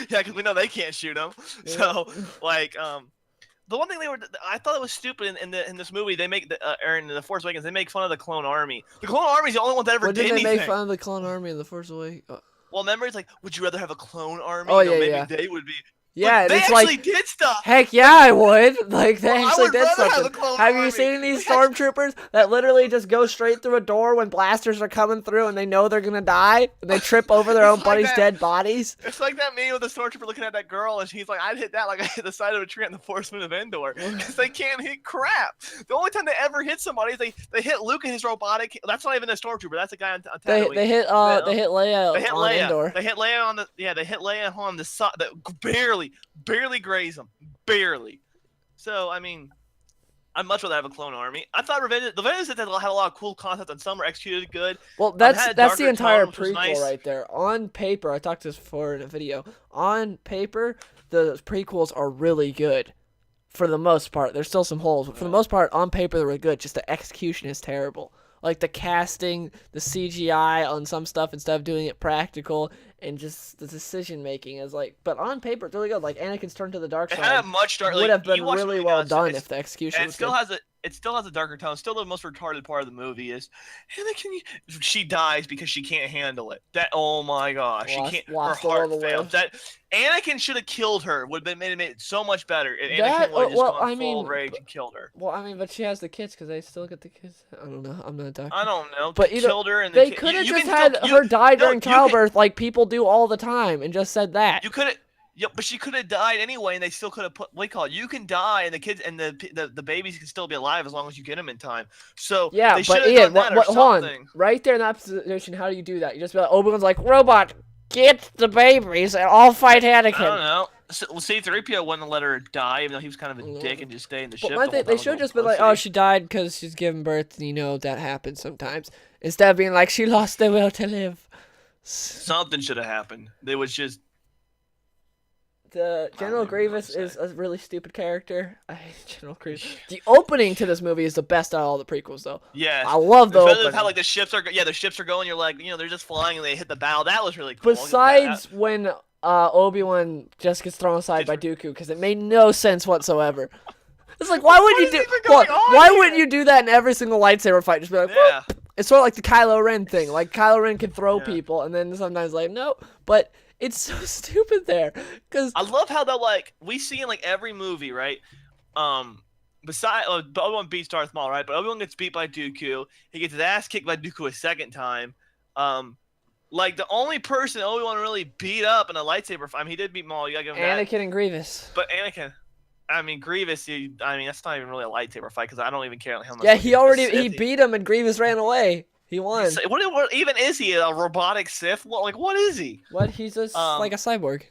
Yeah, because we know they can't shoot him. Yeah. So, like, the one thing I thought it was stupid in this movie. They make in the Force Awakens, they make fun of the clone army. The clone army is the only one that ever did anything. Did they make fun of the clone army in the Force Awakens? Well, remember, it's like, would you rather have a clone army? Oh, maybe they would be. Yeah, Look, they it's actually like, did stuff. heck yeah, I would. Like, they Well, I actually would did rather have something. the Clone Have you Army. seen these They actually- stormtroopers that literally just go straight through a door when blasters are coming through and they know they're gonna die? And they trip over their It's own like buddies' that. dead bodies? It's like that meme with the stormtrooper looking at that girl, and he's like, "I'd hit that like I hit the side of a tree on the Forceman of Endor," because they can't hit crap. The only time they ever hit somebody is they hit Luke and his robotic. That's not even a stormtrooper. That's a guy on Tatooine. They hit Leia They hit on Leia. Endor. They hit Leia on the They hit Leia on the side that barely graze them, barely. So I mean, I'd much rather have a clone army. I thought the Revenge of the Sith had a lot of cool concepts, and some were executed good. Well, Had that's a the darker entire tone, which was prequel nice. right there. On paper, I talked to this before in a video. On paper, the prequels are really good. For the most part, there's still some holes, but for the most part, on paper, they were good. Just the execution is terrible. Like the casting, the CGI on some stuff instead of doing it practical, and just the decision making is like. But on paper, it's really good. Like Anakin's turn to the dark It side had a much darker. would have you been watch really the well movie, done it's- if the execution and was it still good. has a. It still has a darker tone. Still, the most retarded part of the movie is Anakin. She dies because she can't handle it. That oh my gosh, Lost- she can't. Her lost all heart the failed. will. That Anakin should have killed her. Would have made it so much better. And That- Anakin would have just well, gone I full mean, rage and killed her. Well, I mean, but she has the kids because they still get the kids. I don't know. I'm not a doctor. I don't know. But either- Killed her and They the could have you just can had still- her die no, during you can- childbirth like people do all the time and just said that. You could have. Yeah, but she could have died anyway, and they still could have put. What do you call it? You can die, and the kids and the babies can still be alive as long as you get them in time. So Yeah, they but should have Ian, done that or hold on. something. Right there in that position, how do you do that? You just be like, Obi-Wan's like, robot, get the babies and I'll fight I don't Anakin. know. C-3PO wouldn't let her die, even though he was kind of a dick and just stay in the ship. But my the thing, whole they time should with just a be like, pussy. oh, she died because she's giving birth, and you know that happens sometimes. Instead of being like, she lost the will to live. Something should have happened. They was just. The General even know what Grievous to is say. a really stupid character. I hate General Grievous. The opening to this movie is the best out of all the prequels, though. Yeah. I love the Especially opening. how like the ships are. Yeah, the ships are going. You're like, they're just flying and they hit the bow. That was really cool. Besides when Obi-Wan just gets thrown aside by Dooku, because it made no sense whatsoever. It's like, why would you is do? even going on Why here? wouldn't you do that in every single lightsaber fight? Just be like, Yeah. "Whoop." It's sort of like the Kylo Ren thing. Like Kylo Ren can throw Yeah. people, and then sometimes like no, but it's so stupid there. Because I love how that we see in like every movie, right? Besides, Obi-Wan beats Darth Maul, right? But Obi-Wan gets beat by Dooku. He gets his ass kicked by Dooku a second time. Like the only person Obi-Wan really beat up in a lightsaber fight. I mean, he did beat Maul. You gotta give him that. Anakin and Grievous. But Anakin, I mean, Grievous. That's not even really a lightsaber fight because I don't even care how much. Yeah, like he he's a already Sith. he beat him, and Grievous ran away. He won. What even is he? A robotic Sith? What is he? What? He's like a cyborg.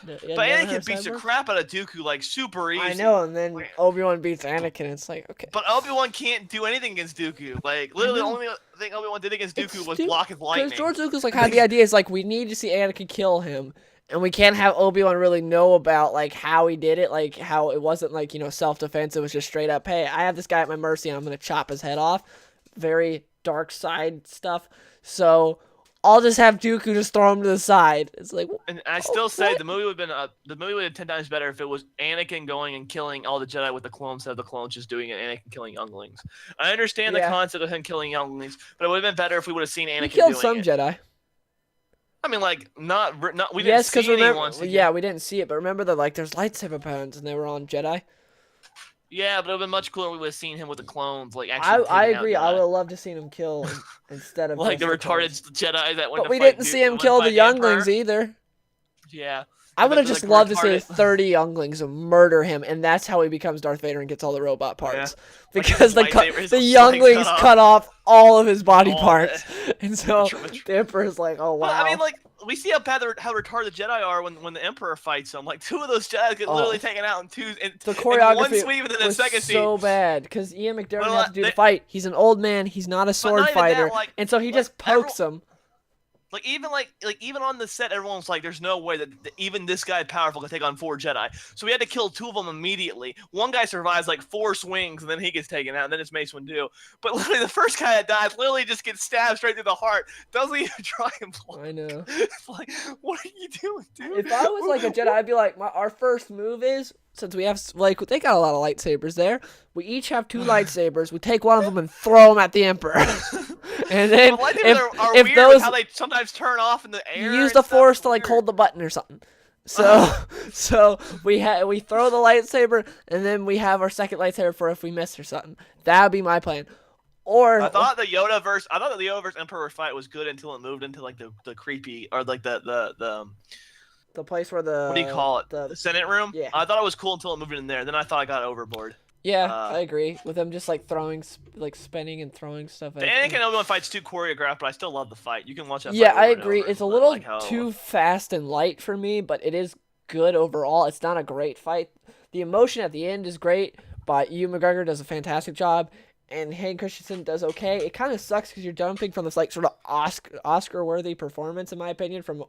But Anakin beats the crap out of Dooku like super easy. I know, and then Obi-Wan beats Anakin. It's like, okay. But Obi-Wan can't do anything against Dooku. Like literally, the only thing Obi-Wan did against Dooku was block his lightning. Because George Lucas had the idea is like we need to see Anakin kill him, and we can't have Obi-Wan really know about like how he did it, like how it wasn't like self-defense. It was just straight up, hey, I have this guy at my mercy, and I'm gonna chop his head off. Very dark side stuff. So I'll just have Dooku just throw him to the side. It's like, And I still say what? the movie would have been 10 times better if it was Anakin going and killing all the Jedi with the clones instead of the clones just doing it. Anakin killing younglings. I understand the Yeah. concept of him killing younglings, but it would have been better if we would have seen Anakin he killed doing some it. Jedi. I mean, like not we Yes, didn't see remember, anyone. So yeah, we didn't see it, but remember that like there's lightsaber patterns and they were on Jedi. Yeah, but it would have been much cooler if we would have seen him with the clones, like actually. I taking out agree. I Jedi. would have loved to seen him kill instead of Like the just retarded clones. Jedi that went But to we fight didn't Dooku see him and kill fight the younglings Emperor. either. Yeah. I would have But, just like, loved to see retarded- 30 younglings and murder him, and that's how he becomes Darth Vader and gets all the robot parts. Like, Because his lightsaber, his the legs younglings cut off all of his body All of parts, and so Which- the Emperor's like, "Oh wow." Well, I mean, like we see how retarded Jedi are when the Emperor fights them. Like two of those Jedi get literally taken out in the in choreography one sweep, and then the was second so scene. bad because Ian McDiarmid Well, had to do the they- fight. He's an old man. He's not a sword not even that, fighter, like- and so he like, just pokes him. Like even on the set, everyone's like, "There's no way that even this guy powerful can take on 4 Jedi." So we had to kill 2 of them immediately. One guy survives like 4 swings, and then he gets taken out. And then it's Mace Windu. But literally, the first guy that dies literally just gets stabbed straight through the heart. Doesn't even try and block. I know. It's like, what are you doing, dude? If I was like a Jedi, I'd be like, our first move is, since we have, like, they got a lot of lightsabers there, we each have 2 lightsabers, we take one of them and throw them at the Emperor. And then, But lightsabers are if weird those, with how they sometimes turn off in the air. you use and the stuff. Force It's to, like, weird. hold the button or something. So so we throw the lightsaber and then we have our second lightsaber for if we miss or something. That would be my plan. Or I thought the Yoda versus Emperor fight was good until it moved into like the creepy or like the place where what do you call it? the The Senate room. yeah. I thought it was cool until it moved in there. Then I thought I got overboard. Yeah, I agree with them just like throwing, like spinning and throwing stuff. The Anakin Obi-Wan fight's too choreographed, but I still love the fight. You can watch that. Yeah, fight I over and agree. over, It's a but, little like, how- too fast and light for me, but it is good overall. It's not a great fight. The emotion at the end is great, but Ewan McGregor does a fantastic job, and Hayden Christensen does okay. It kind of sucks because you're jumping from this like sort of Oscar-worthy performance, in my opinion, from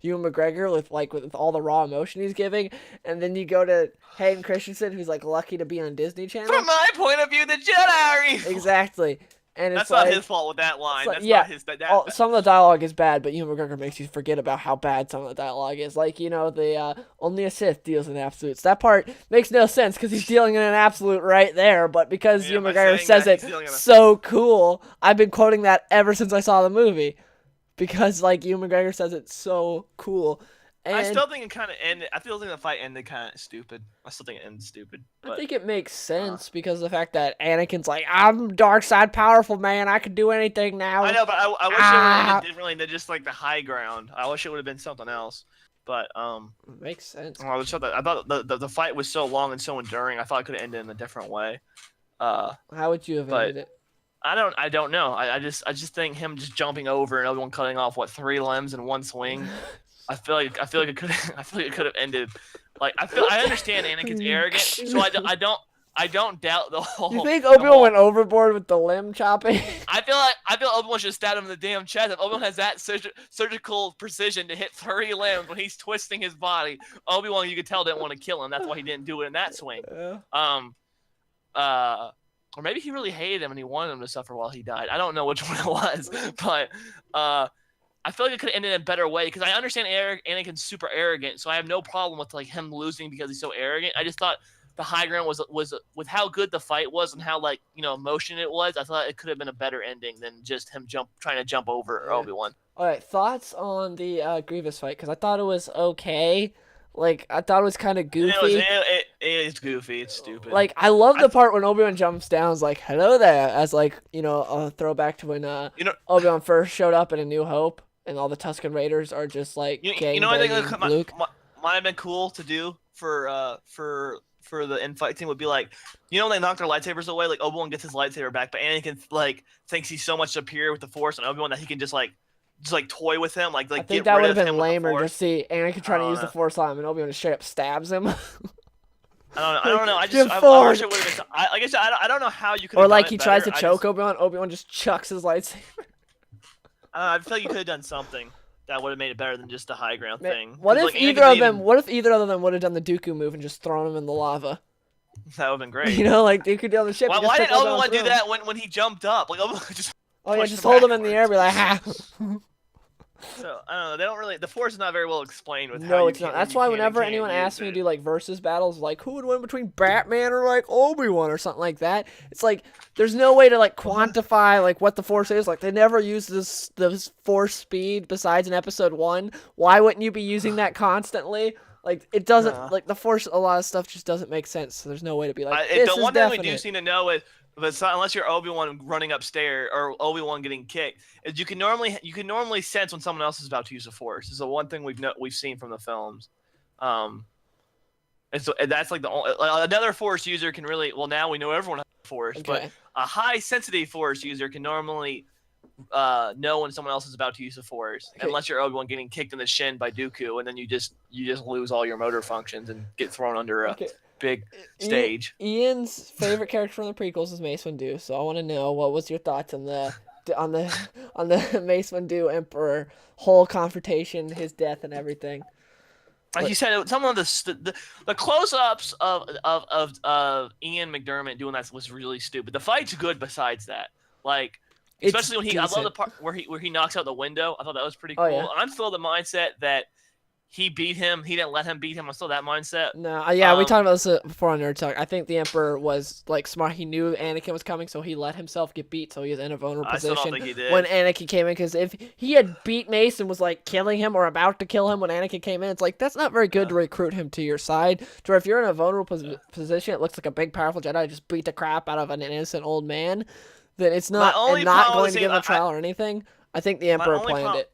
Ewan McGregor with all the raw emotion he's giving, and then you go to Hayden Christensen, who's like lucky to be on Disney Channel. From my point of view, the Jedi are evil. Exactly. And it's That's not like, his fault with that line. like, That's yeah, not his. some of the dialogue is bad, but Ewan McGregor makes you forget about how bad some of the dialogue is. Like, the only a Sith deals in absolutes. That part makes no sense because he's dealing in an absolute right there, but because Yeah, Ewan by McGregor saying says that, it he's dealing in a- so cool, I've been quoting that ever since I saw the movie. Because, like, Ewan McGregor says it so cool. And I still think it kind of ended. I still think the fight ended kind of stupid. I still think it ended stupid. I But think it makes sense because of the fact that Anakin's like, I'm dark side powerful, man. I can do anything now. I know, but I wish it would have ended differently than just like the high ground. I wish it would have been something else. But It makes sense. I thought the fight was so long and so enduring. I thought it could have ended in a different way. How would you have but- ended it? I don't know. I just think him just jumping over and everyone cutting off 3 limbs in one swing. I feel like it could have ended. Like I understand Anakin's arrogant, so I don't doubt the whole. You think Obi-Wan went overboard with the limb chopping? I feel Obi-Wan should have stabbed him in the damn chest. If Obi-Wan has that surgical precision to hit 3 limbs when he's twisting his body, Obi-Wan, you could tell, didn't want to kill him. That's why he didn't do it in that swing. Or maybe he really hated him and he wanted him to suffer while he died. I don't know which one it was, but I feel like it could have ended in a better way because I understand Anakin's super arrogant, so I have no problem with like him losing because he's so arrogant. I just thought the high ground was with how good the fight was and how emotion it was. I thought it could have been a better ending than just him trying to jump over Obi-Wan. All right, thoughts on the Grievous fight? Because I thought it was okay. Like, I thought it was kind of goofy. It's goofy. It's stupid. Like, I love the part when Obi-Wan jumps down, is like, hello there, as like, a throwback to when Obi-Wan first showed up in A New Hope, and all the Tusken Raiders are just like you know what I think Luke. might have been cool to do for the infight team would be like, when they knock their lightsabers away, like Obi-Wan gets his lightsaber back, but Anakin thinks he's so much superior with the Force and Obi-Wan that he can just toy with him, I think get that rid would of have been him with the lamer. Force. Just see Anakin trying to use the Force on him, and Obi-Wan just straight up stabs him. I don't know. I wish it would have been. Like I said, I don't know how you could. Or like he tries to choke Obi-Wan. Obi-Wan just chucks his lightsaber. I feel like you could have done something that would have made it better than just the high ground thing. What if either of them would have done the Dooku move and just thrown him in the lava? That would have been great. Like Dooku did on the ship. Why didn't Obi-Wan do that when he jumped up? Like Obi-Wan just. Oh yeah, just hold him in the air, and be like, ha. So I don't know. They don't really. The Force is not very well explained with. No, it's not. That's why whenever anyone asks me to do like versus battles, like who would win between Batman or like Obi-Wan or something like that, it's like there's no way to like quantify like what the Force is. Like they never use this Force speed besides in Episode 1. Why wouldn't you be using that constantly? Like it doesn't. Like the Force, a lot of stuff just doesn't make sense. So there's no way to be like. The one thing we do seem to know is. But unless you're Obi-Wan running upstairs or Obi-Wan getting kicked, is you can normally sense when someone else is about to use the Force. Is the one thing we've seen from the films, and so that's like the only, another Force user can really now we know everyone has a Force, but a high sensitive Force user can normally know when someone else is about to use the Force, unless you're Obi-Wan getting kicked in the shin by Dooku, and then you just lose all your motor functions and get thrown under a big stage. Ian's favorite character from the prequels is Mace Windu, so I want to know what was your thoughts on the Mace Windu Emperor whole confrontation, his death and everything. Like you said, some of the close-ups of Ian McDermott doing that was really stupid. The fight's good besides that, like especially when I love the part where he knocks out the window. I thought that was pretty cool. Yeah. I'm still the mindset that he beat him. He didn't let him beat him. I'm still that mindset. No, yeah, we talked about this before on Nerd Talk. I think the Emperor was like smart. He knew Anakin was coming, so he let himself get beat, so he was in a vulnerable I still position don't think he did. when Anakin came in. Because if he had beat Mace and was like killing him or about to kill him when Anakin came in, it's like that's not very good to recruit him to your side. To where if you're in a vulnerable position, it looks like a big, powerful Jedi just beat the crap out of an innocent old man. Then it's not going to give him a trial or anything. I think the Emperor planned it.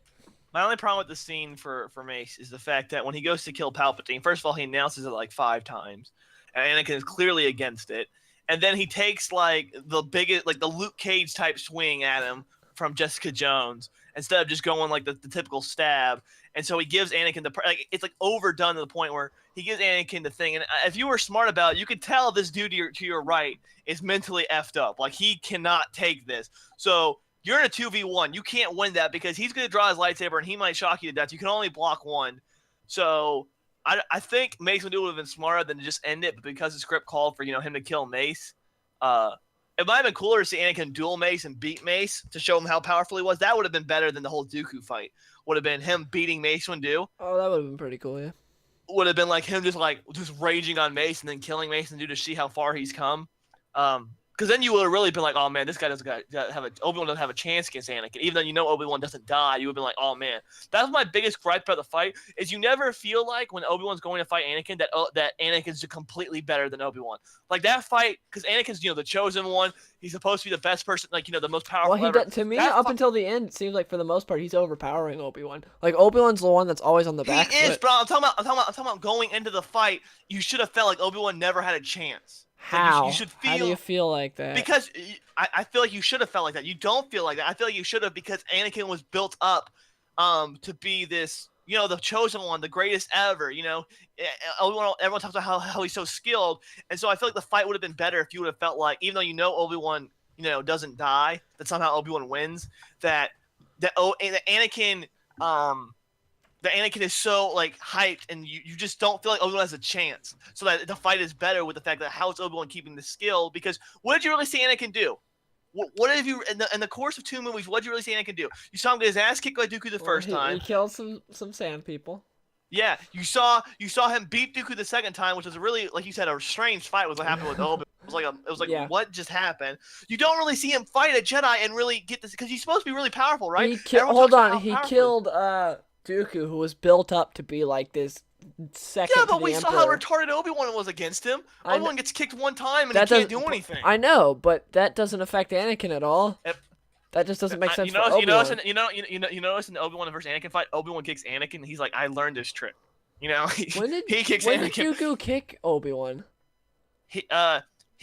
My only problem with the scene for Mace is the fact that when he goes to kill Palpatine, first of all, he announces it like 5 times, and Anakin is clearly against it. And then he takes like the biggest, like the Luke Cage type swing at him from Jessica Jones instead of just going like the typical stab. And so he gives Anakin it's like overdone to the point where he gives Anakin the thing. And if you were smart about it, you could tell this dude to your right is mentally effed up. Like he cannot take this. So you're in a 2v1. You can't win that because he's going to draw his lightsaber and he might shock you to death. You can only block one. So I think Mace would have been smarter than to just end it, but because the script called for him to kill Mace, it might have been cooler to see Anakin duel Mace and beat Mace to show him how powerful he was. That would have been better than the whole Dooku fight. Would have been him beating Mace Windu. Oh, that would have been pretty cool, yeah. Would have been like him just raging on Mace and then killing Mace Windu to see how far he's come. Because then you would have really been like, oh man, this guy doesn't have Obi-Wan doesn't have a chance against Anakin. Even though Obi-Wan doesn't die, you would have been like, oh man. That was my biggest gripe about the fight, is you never feel like when Obi-Wan's going to fight Anakin that Anakin's completely better than Obi-Wan. Like that fight, because Anakin's the chosen one. He's supposed to be the best person, the most powerful. Well, to me, up until the end, it seems like for the most part he's overpowering Obi-Wan. Like Obi-Wan's the one that's always on the back. He is, but I'm talking about going into the fight. You should have felt like Obi-Wan never had a chance. How? You should feel, how do you feel like that? Because I feel like you should have felt like that. You don't feel like that. I feel like you should have, because Anakin was built up to be this, the chosen one, the greatest ever. Everyone talks about how he's so skilled. And so I feel like the fight would have been better if you would have felt like, even though Obi-Wan, doesn't die, that somehow Obi-Wan wins, that Anakin is so like hyped, and you just don't feel like Obi-Wan has a chance. So that the fight is better with the fact that how is Obi-Wan keeping the skill? Because what did you really see Anakin do? What have you in the course of 2 movies? What did you really see Anakin do? You saw him get his ass kicked by Dooku the first time. He killed some sand people. Yeah, you saw him beat Dooku the second time, which was a really, like you said, a strange fight. Was what happened with Obi. It was like what just happened? You don't really see him fight a Jedi and really get this, because he's supposed to be really powerful, right? He killed Dooku, who was built up to be like this second. Yeah, but we Emperor. saw how retarded Obi-Wan was against him. Obi-Wan gets kicked one time and he can't do anything. I know, but that doesn't affect Anakin at all. That just doesn't make sense for Obi-Wan. You notice in the Obi-Wan versus Anakin fight, Obi-Wan kicks Anakin, and he's like, I learned this trick. He kicks Anakin. When did Dooku kick Obi-Wan? He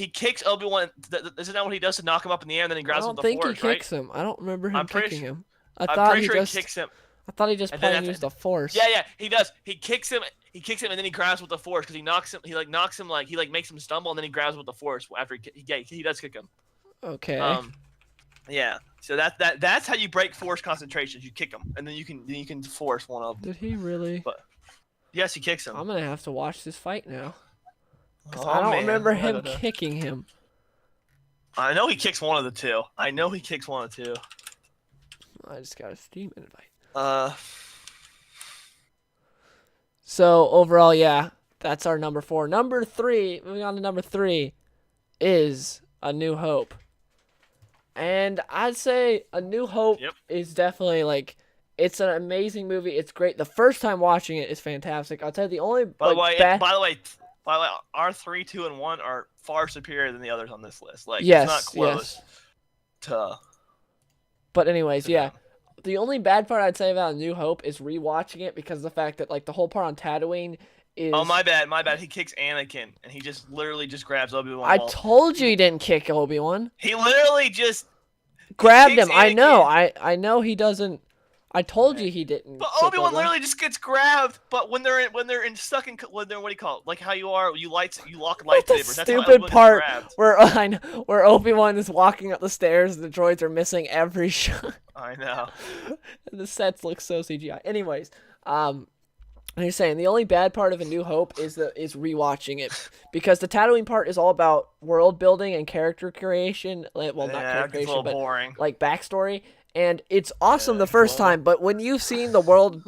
kicks Obi-Wan. Isn't that what he does to knock him up in the air, and then he grabs him with the Force, I don't think he kicks him. I don't remember him kicking him. I'm pretty sure he kicks him. I thought he just plain used the Force. Yeah, he does. He kicks him, and then he grabs with the Force, because he knocks him. He makes him stumble, and then he grabs with the Force after he does kick him. Okay. Yeah. So that's how you break Force concentrations. You kick him, and then you can force one of them. Did he really? But yes, he kicks him. I'm gonna have to watch this fight now. I don't remember him kicking him. I know he kicks one of the two. I just got a Steam invite. So overall, yeah, that's our number 4. Number 3, moving on to number 3, is A New Hope. And I'd say A New Hope is definitely it's an amazing movie. It's great. The first time watching it is fantastic. I'll tell you the only. By the way, our 3, 2, and 1 are far superior than the others on this list. It's not close. But anyways, yeah. The only bad part I'd say about A New Hope is rewatching it, because of the fact that the whole part on Tatooine is. Oh, my bad. He kicks Anakin, and he just literally grabs Obi-Wan. I told you he didn't kick Obi-Wan. He literally just grabbed him. Anakin. I know he doesn't. I told you he didn't. But Obi-Wan literally just gets grabbed. But when they're stuck in what do you call it? Like how you are, you lock lightsabers. That's the stupid part where Obi-Wan is walking up the stairs and the droids are missing every shot. I know. And the sets look so CGI. Anyways, I'm just saying the only bad part of A New Hope is rewatching it, because the Tatooine part is all about world building and character creation. Well, not character creation, but boring. Backstory. And it's awesome the first time, but when you've seen the world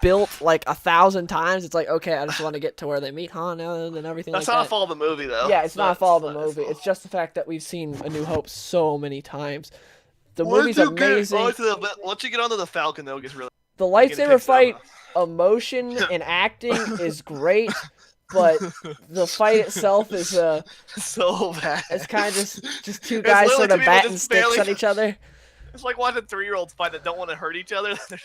built like 1,000 times. It's like, okay, I just want to get to where they meet Han and everything That's like not that. a fault of the movie, though. Yeah, it's not a fault of the It's movie. not. It's just the fact that we've seen A New Hope so many times. The Once movie's amazing. once you get onto the Falcon, though, it gets really. The Like, it lightsaber picks it fight, up. emotion and acting is great, but the fight itself is So bad. it's kind of just two It's guys literally sort two of people batting just sticks barely- at each other. It's like watching 3-year-olds fight that don't want to hurt each other. They're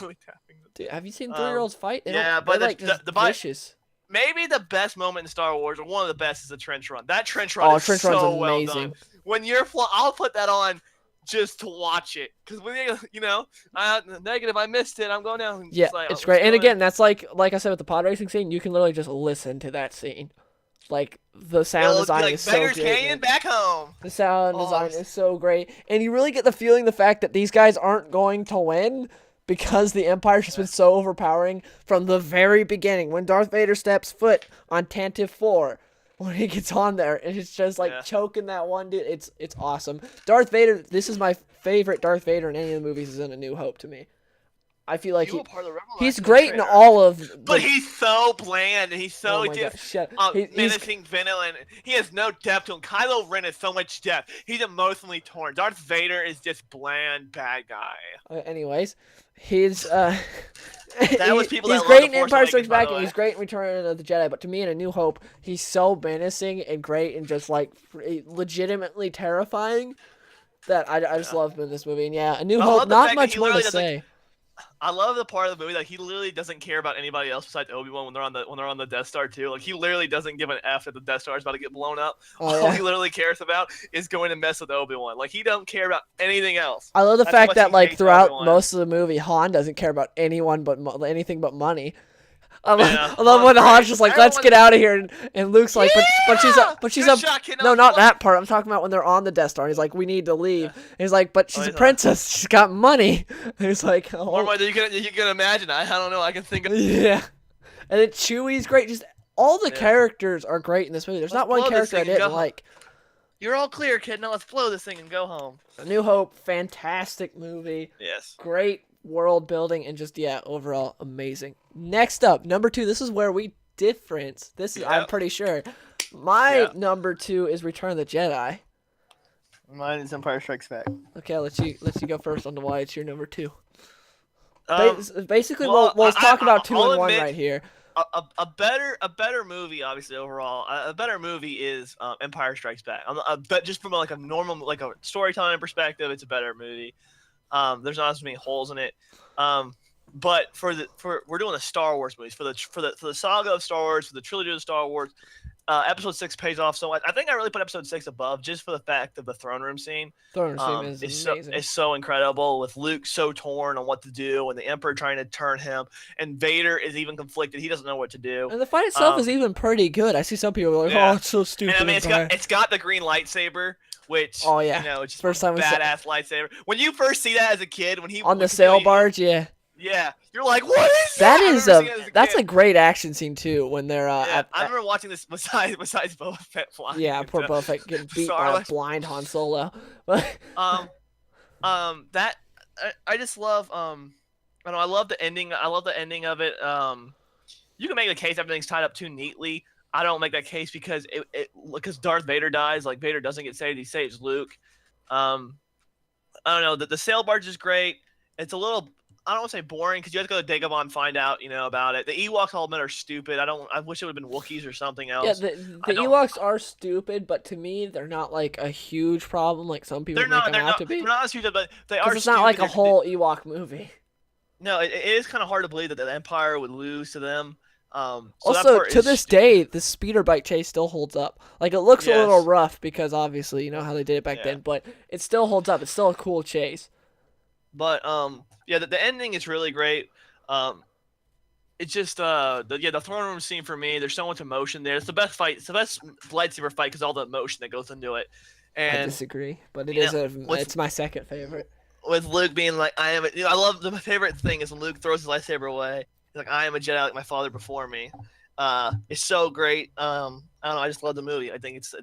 really tapping. Dude, have you seen 3-year-olds fight? yeah, They're but like just vicious. Maybe the best moment in Star Wars, or one of the best, is the trench run. That trench run is Trench so run's well amazing. done. When you're I'll put that on just to watch it, because when negative, I missed it. I'm going down. Yeah, like, it's I'm great. And going- again, that's like I said with the pod racing scene, you can literally just listen to that scene. Like the sound design like is so Beggars good. Canyon Man. back home. The sound Oh, design is so great, and you really get the feeling the fact that these guys aren't going to win because the Empire's just been so overpowering from the very beginning. When Darth Vader steps foot on Tantive 4, when he gets on there, and it's just like choking that one dude. It's awesome. Darth Vader. This is my favorite Darth Vader in any of the movies. Is in A New Hope to me. I feel like You were part of the Rebel he's Act great in trailer. all of. But he's so bland, and he's so Oh my just God, shut- he's menacing, villain. He has no depth to him. Kylo Ren has so much depth. He's emotionally torn. Darth Vader is just bland bad guy. Anyways, he's That was people he's that great love in The Force Empire Awakens, Strikes by Back, the and way. he's great in Return of the Jedi. But to me, in A New Hope, he's so menacing and great and just like legitimately terrifying that I just love him in this movie. And yeah, A New I Hope, love the not fact that much he more to literally doesn't- say. I love the part of the movie that he literally doesn't care about anybody else besides Obi-Wan when they're on the Death Star too. Like he literally doesn't give an F that the Death Star is about to get blown up. Oh, All yeah. he literally cares about is going to mess with Obi-Wan. Like he don't care about anything else. I love the That's how fact much that he like hates throughout Obi-Wan. most of the movie, Han doesn't care about anyone but anything but money. I Yeah, love when Han's Han's great. just like, let's get out of here, and Luke's like, but she's Good a shot, kid. no, not that part. I'm talking about when they're on the Death Star. And he's like, we need to leave. And he's like, but she's a he's not. princess. She's got money. And he's like, Or oh, you can imagine. I don't know. I can think of. yeah. And then Chewie's great. Just all the Yeah. characters are great in this movie. There's Let's not one blow this character I thing and didn't go like. You're all clear, kid. Now let's blow this thing and go home. A New Hope, fantastic movie. Yes. Great world building and just overall amazing. Next up, number 2. This is where we difference. This is I'm Yep. pretty sure. My Yep. number 2 is Return of the Jedi. Mine is Empire Strikes Back. Okay, let's you go first on why it's your number 2. Um, Basically, well, we'll talk about 2 I'll and 1 admit- right here. a better movie, obviously overall. A better movie is Empire Strikes Back. But just from like a normal like a storytelling perspective, it's a better movie. There's not as many holes in it. But we're doing the Star Wars movies for the saga of Star Wars, for the trilogy of Star Wars. Episode 6 pays off so much. I think I really put Episode 6 above just for the fact of the throne room scene. Throne Room is It's amazing. so incredible with Luke so torn on what to do and the Emperor trying to turn him, and Vader is even conflicted. He doesn't know what to do. And the fight itself is even pretty good. I see some people are like, yeah. "Oh, it's so stupid." And I mean, Empire." it's got the green lightsaber, which Oh, yeah. it's just First a time we saw- badass lightsaber. When you first see that as a kid, when he on the when sail he- barge, yeah. yeah, you're like, what is That that? I is remember seeing it as that's kid. a great action scene too when they're Yeah, at, I remember watching this besides Boba Fett flying. yeah, poor into- Boba Fett getting beat by a Starlight. blind Han Solo. But That I just love I know I love the ending. I love the ending of it. You can make the case everything's tied up too neatly. I don't make that case because because Darth Vader dies. Like Vader doesn't get saved; he saves Luke. I don't know. The sail barge is great. It's a little. I don't want to say boring because you have to go to Dagobah and find out, about it. The Ewoks all admit are stupid. I wish it would have been Wookiees or something else. yeah, the I don't- Ewoks are stupid, but to me, they're not like a huge problem like some people They're make not. them They're out not. to be. They're not as stupid, but they 'Cause are. it's not like a stupid. whole Ewok movie. No, it is kind of hard to believe that the Empire would lose to them. So that Also, part to is this day, the speeder bike chase still holds up. Like it looks a Yes. little rough because obviously you know how they did it back Yeah. then, but it still holds up. It's still a cool chase. But yeah, the ending is really great. It's just the throne room scene for me. There's so much emotion there. It's the best fight. It's the best lightsaber fight because all the emotion that goes into it. I And disagree, but it you is know, it's my second favorite. with Luke being like, I love my favorite thing is when Luke throws his lightsaber away. He's like, I am a Jedi like my father before me. It's so great. I don't know. I just love the movie. I think it's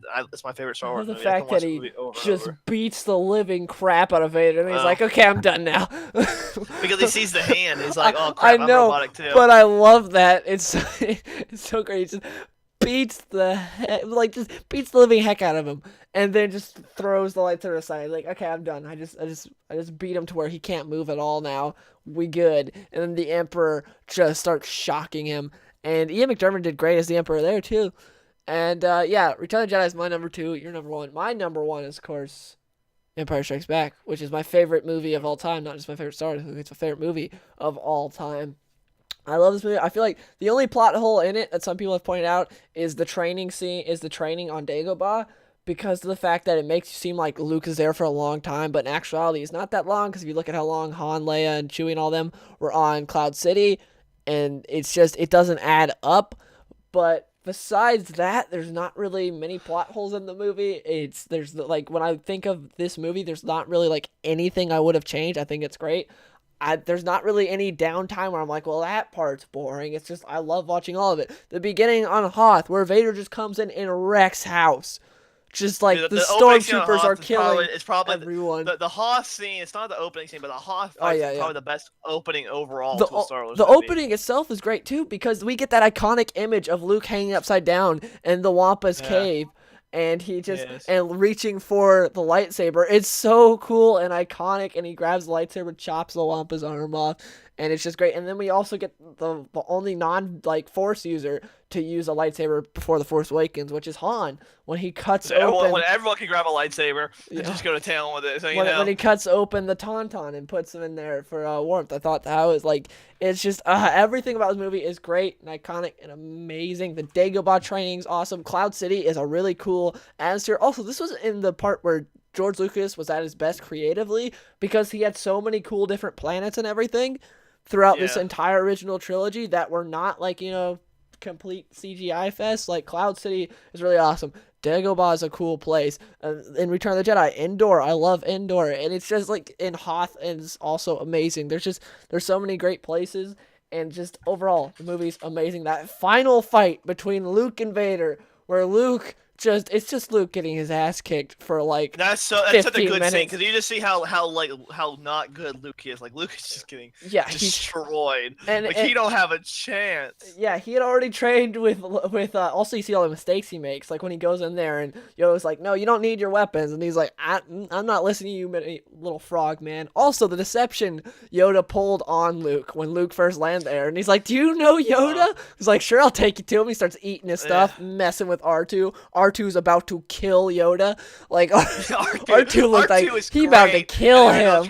my favorite I Star love Wars the movie. I can fact watch that the he movie over and just over. beats the living crap out of Vader, and he's Uh, like, "Okay, I'm done now." because he sees the hand. He's like, oh I crap, I'm know, robotic too. but I love that. It's it's so great. He just beats just beats the living heck out of him, and then just throws the lightsaber aside. Like, okay, I'm done. I just beat him to where he can't move at all now. We good. And then the Emperor just starts shocking him, and Ian McDiarmid did great as the Emperor there too. And yeah, Return of the Jedi is my number two. Your number one. My number one is, of course, Empire Strikes Back, which is my favorite movie of all time. Not just my favorite Star Wars movie; it's my favorite movie of all time. I love this movie. I feel like the only plot hole in it that some people have pointed out is the training scene, is the training on Dagobah, because of the fact that it makes you seem like Luke is there for a long time, but in actuality, it's not that long. Because if you look at how long Han, Leia, and Chewie and all them were on Cloud City, and it doesn't add up. But besides that, there's not really many plot holes in the movie. There's like, when I think of this movie, there's not really like anything I would have changed. I think it's great. There's not really any downtime where I'm like, well, that part's boring. It's just I love watching all of it. The beginning on Hoth, where Vader just comes in and wrecks house, just like Dude, the the opening scene on stormtroopers are Hoth killing is probably everyone. the Hoth scene. It's not the opening scene, but the Hoth Oh fight yeah, is yeah. probably the best opening overall the to a Star Wars the movie. opening itself is great too, because we get that iconic image of Luke hanging upside down in the Wampa's Yeah. cave, and he just Yes. and reaching for the lightsaber. It's so cool and iconic, and he grabs the lightsaber, chops the Wampa's arm off, and it's just great. And then we also get the only non like Force user to use a lightsaber before the Force Awakens, which is Han, when he cuts open. When everyone can grab a lightsaber and Yeah. just go to town with it. So, When he cuts open the tauntaun and puts them in there for warmth, I thought that was like, it's just everything about this movie is great and iconic and amazing. The Dagobah training is awesome. Cloud City is a really cool atmosphere. Also, this was in the part where George Lucas was at his best creatively, because he had so many cool different planets and everything throughout this Yeah. entire original trilogy that were not like, complete CGI fest. Like, Cloud City is really awesome. Dagobah is a cool place. In Return of the Jedi, Endor, I love Endor, and it's just like in Hoth is also amazing. There's so many great places, and just overall the movie's amazing. That final fight between Luke and Vader, where it's just Luke getting his ass kicked for like That's such a 15 good scene, minutes. because you just see how not good Luke is. Like, Luke is just getting Yeah, he's destroyed. and, Like, and he don't have a chance. yeah, he had already trained with also you see all the mistakes he makes, like when he goes in there and Yoda's like, no, you don't need your weapons, and he's like, I'm not listening to you, little frog man. Also, the deception Yoda pulled on Luke when Luke first landed there, and he's like, do you know Yoda? He's like, sure, I'll take you to him. He starts eating his stuff, messing with R2. R2's about to kill Yoda. Like, R2 looked like he about to kill him.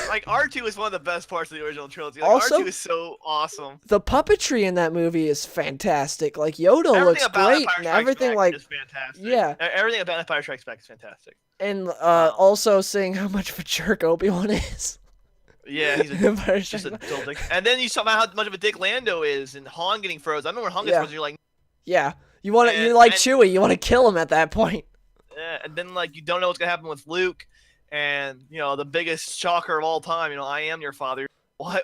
Like, R2 is one of the best parts of the original trilogy. Like, Also, R2 is so awesome. the puppetry in that movie is fantastic. Like, Yoda looks great, and everything like is fantastic. yeah. Everything about Empire Strikes Back is fantastic. And also seeing how much of a jerk Obi-Wan is. Yeah, he's Empire just a Strikes Back. dull dick. And then you saw how much of a dick Lando is, and Han getting frozen. I remember when Han gets Yeah. frozen, you're like, Yeah, you And- like and- Chewie. You want to kill him at that point. and then like you don't know what's gonna happen with Luke, and the biggest shocker of all time. I am your father. What?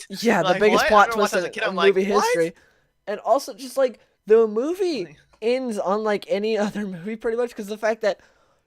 Yeah, the Like, biggest what? I plot remember twist watching as in a kid, I'm movie like, what? history. And also, just like the movie ends unlike any other movie, pretty much, because the fact that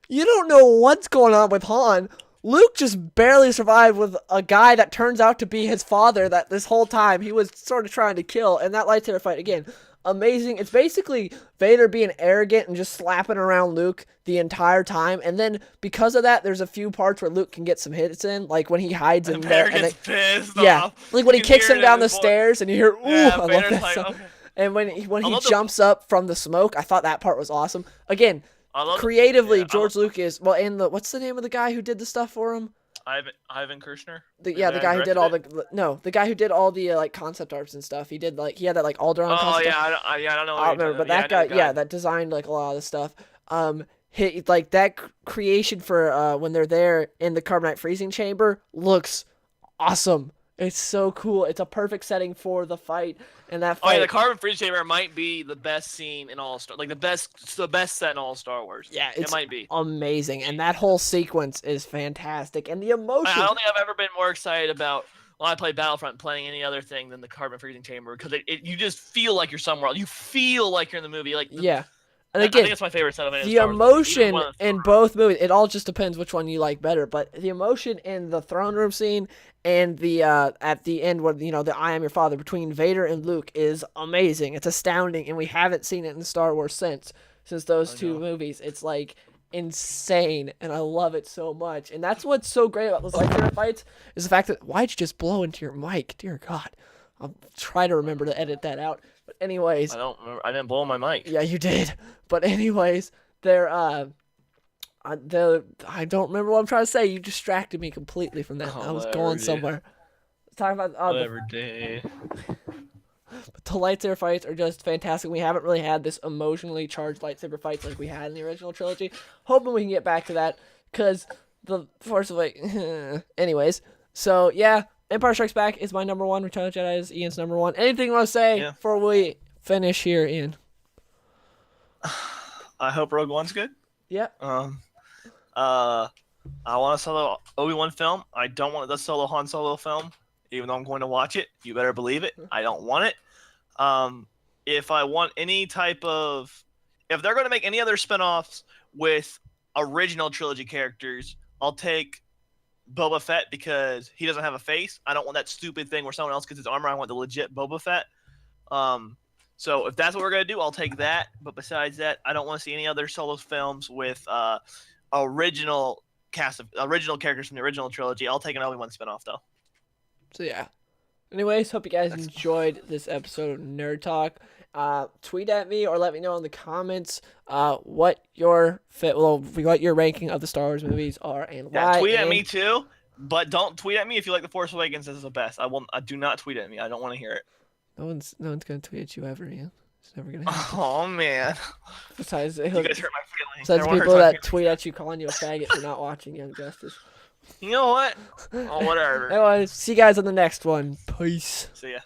you don't know what's going on with Han. Luke just barely survived with a guy that turns out to be his father that this whole time he was sort of trying to kill. And that lightsaber fight, again, amazing. It's basically Vader being arrogant and just slapping around Luke the entire time. And then because of that, there's a few parts where Luke can get some hits in, like when he hides in there. Vader gets pissed Yeah, off. like when he You can kicks hear him it in down the his voice. stairs and you hear, ooh, Yeah, I love Vader's that like, song. okay. And when he love the- jumps up from the smoke, I thought that part was awesome. Again, I love creatively, yeah, George Lucas, well, and what's the name of the guy who did the stuff for him? Ivan Kirshner. The guy who did all the guy who did all the like concept arts and stuff. He had that like Alderaan Oh concept yeah, art. I don't know. I don't remember, but that guy, that designed like a lot of the stuff. Like that creation for when they're there in the carbonite freezing chamber looks awesome. It's so cool. It's a perfect setting for the fight, and that fight. Oh yeah, the carbon freeze chamber might be the best scene in all Star, like the best set in all Star Wars. Yeah, it might be amazing, and that whole sequence is fantastic, and the emotion. I don't think I've ever been more excited about when I play Battlefront playing any other thing than the carbon freezing chamber because you just feel like you're somewhere else. You feel like you're in the movie. Like Yeah. And I again, think that's my favorite set of any of the the Star Wars movies. Even emotion one of the in both movies, it all just depends which one you like better. But the emotion in the throne room scene and the at the end where the "I am your father" between Vader and Luke is amazing. It's astounding, and we haven't seen it in Star Wars since those two movies. It's like insane, and I love it so much. And that's what's so great about those lightsaber fights is the fact that why'd you just blow into your mic? Dear God, I'll try to remember to edit that out. But anyways, I don't remember. I didn't blow my mic. yeah, you did. But anyways, I don't remember what I'm trying to say. You distracted me completely from that. I was going somewhere. Talking about Whatever, dude. the lightsaber fights are just fantastic. We haven't really had this emotionally charged lightsaber fights like we had in the original trilogy. Hoping we can get back to that because the Force Awakens. Anyways, so yeah, Empire Strikes Back is my number one. Return of the Jedi is Ian's number one. Anything you want to say before we finish here, Ian? I hope Rogue One's good. Yeah. I want a solo Obi-Wan film. I don't want the solo Han Solo film, even though I'm going to watch it. You better believe it. I don't want it. If I want any type of, if they're going to make any other spinoffs with original trilogy characters, I'll take Boba Fett because he doesn't have a face. I don't want that stupid thing where someone else gets his armor. I want the legit Boba Fett. So if that's what we're going to do, I'll take that. But besides that, I don't want to see any other solo films with original characters from the original trilogy. I'll take an Obi-Wan spinoff, though. So, yeah. Anyways, hope you guys enjoyed this episode of Nerd Talk. Tweet at me or let me know in the comments what your ranking of the Star Wars movies are and why. Tweet at me, too. But don't tweet at me if you like The Force Awakens as the best. I do not tweet at me. I don't want to hear it. No one's gonna tweet at you ever, Ian. It's never gonna happen. Oh man. Besides, you guys hurt my feelings. Besides people that tweet at you calling you a faggot for not watching Young Justice. You know what? Oh, whatever. Anyways, see you guys on the next one. Peace. See ya.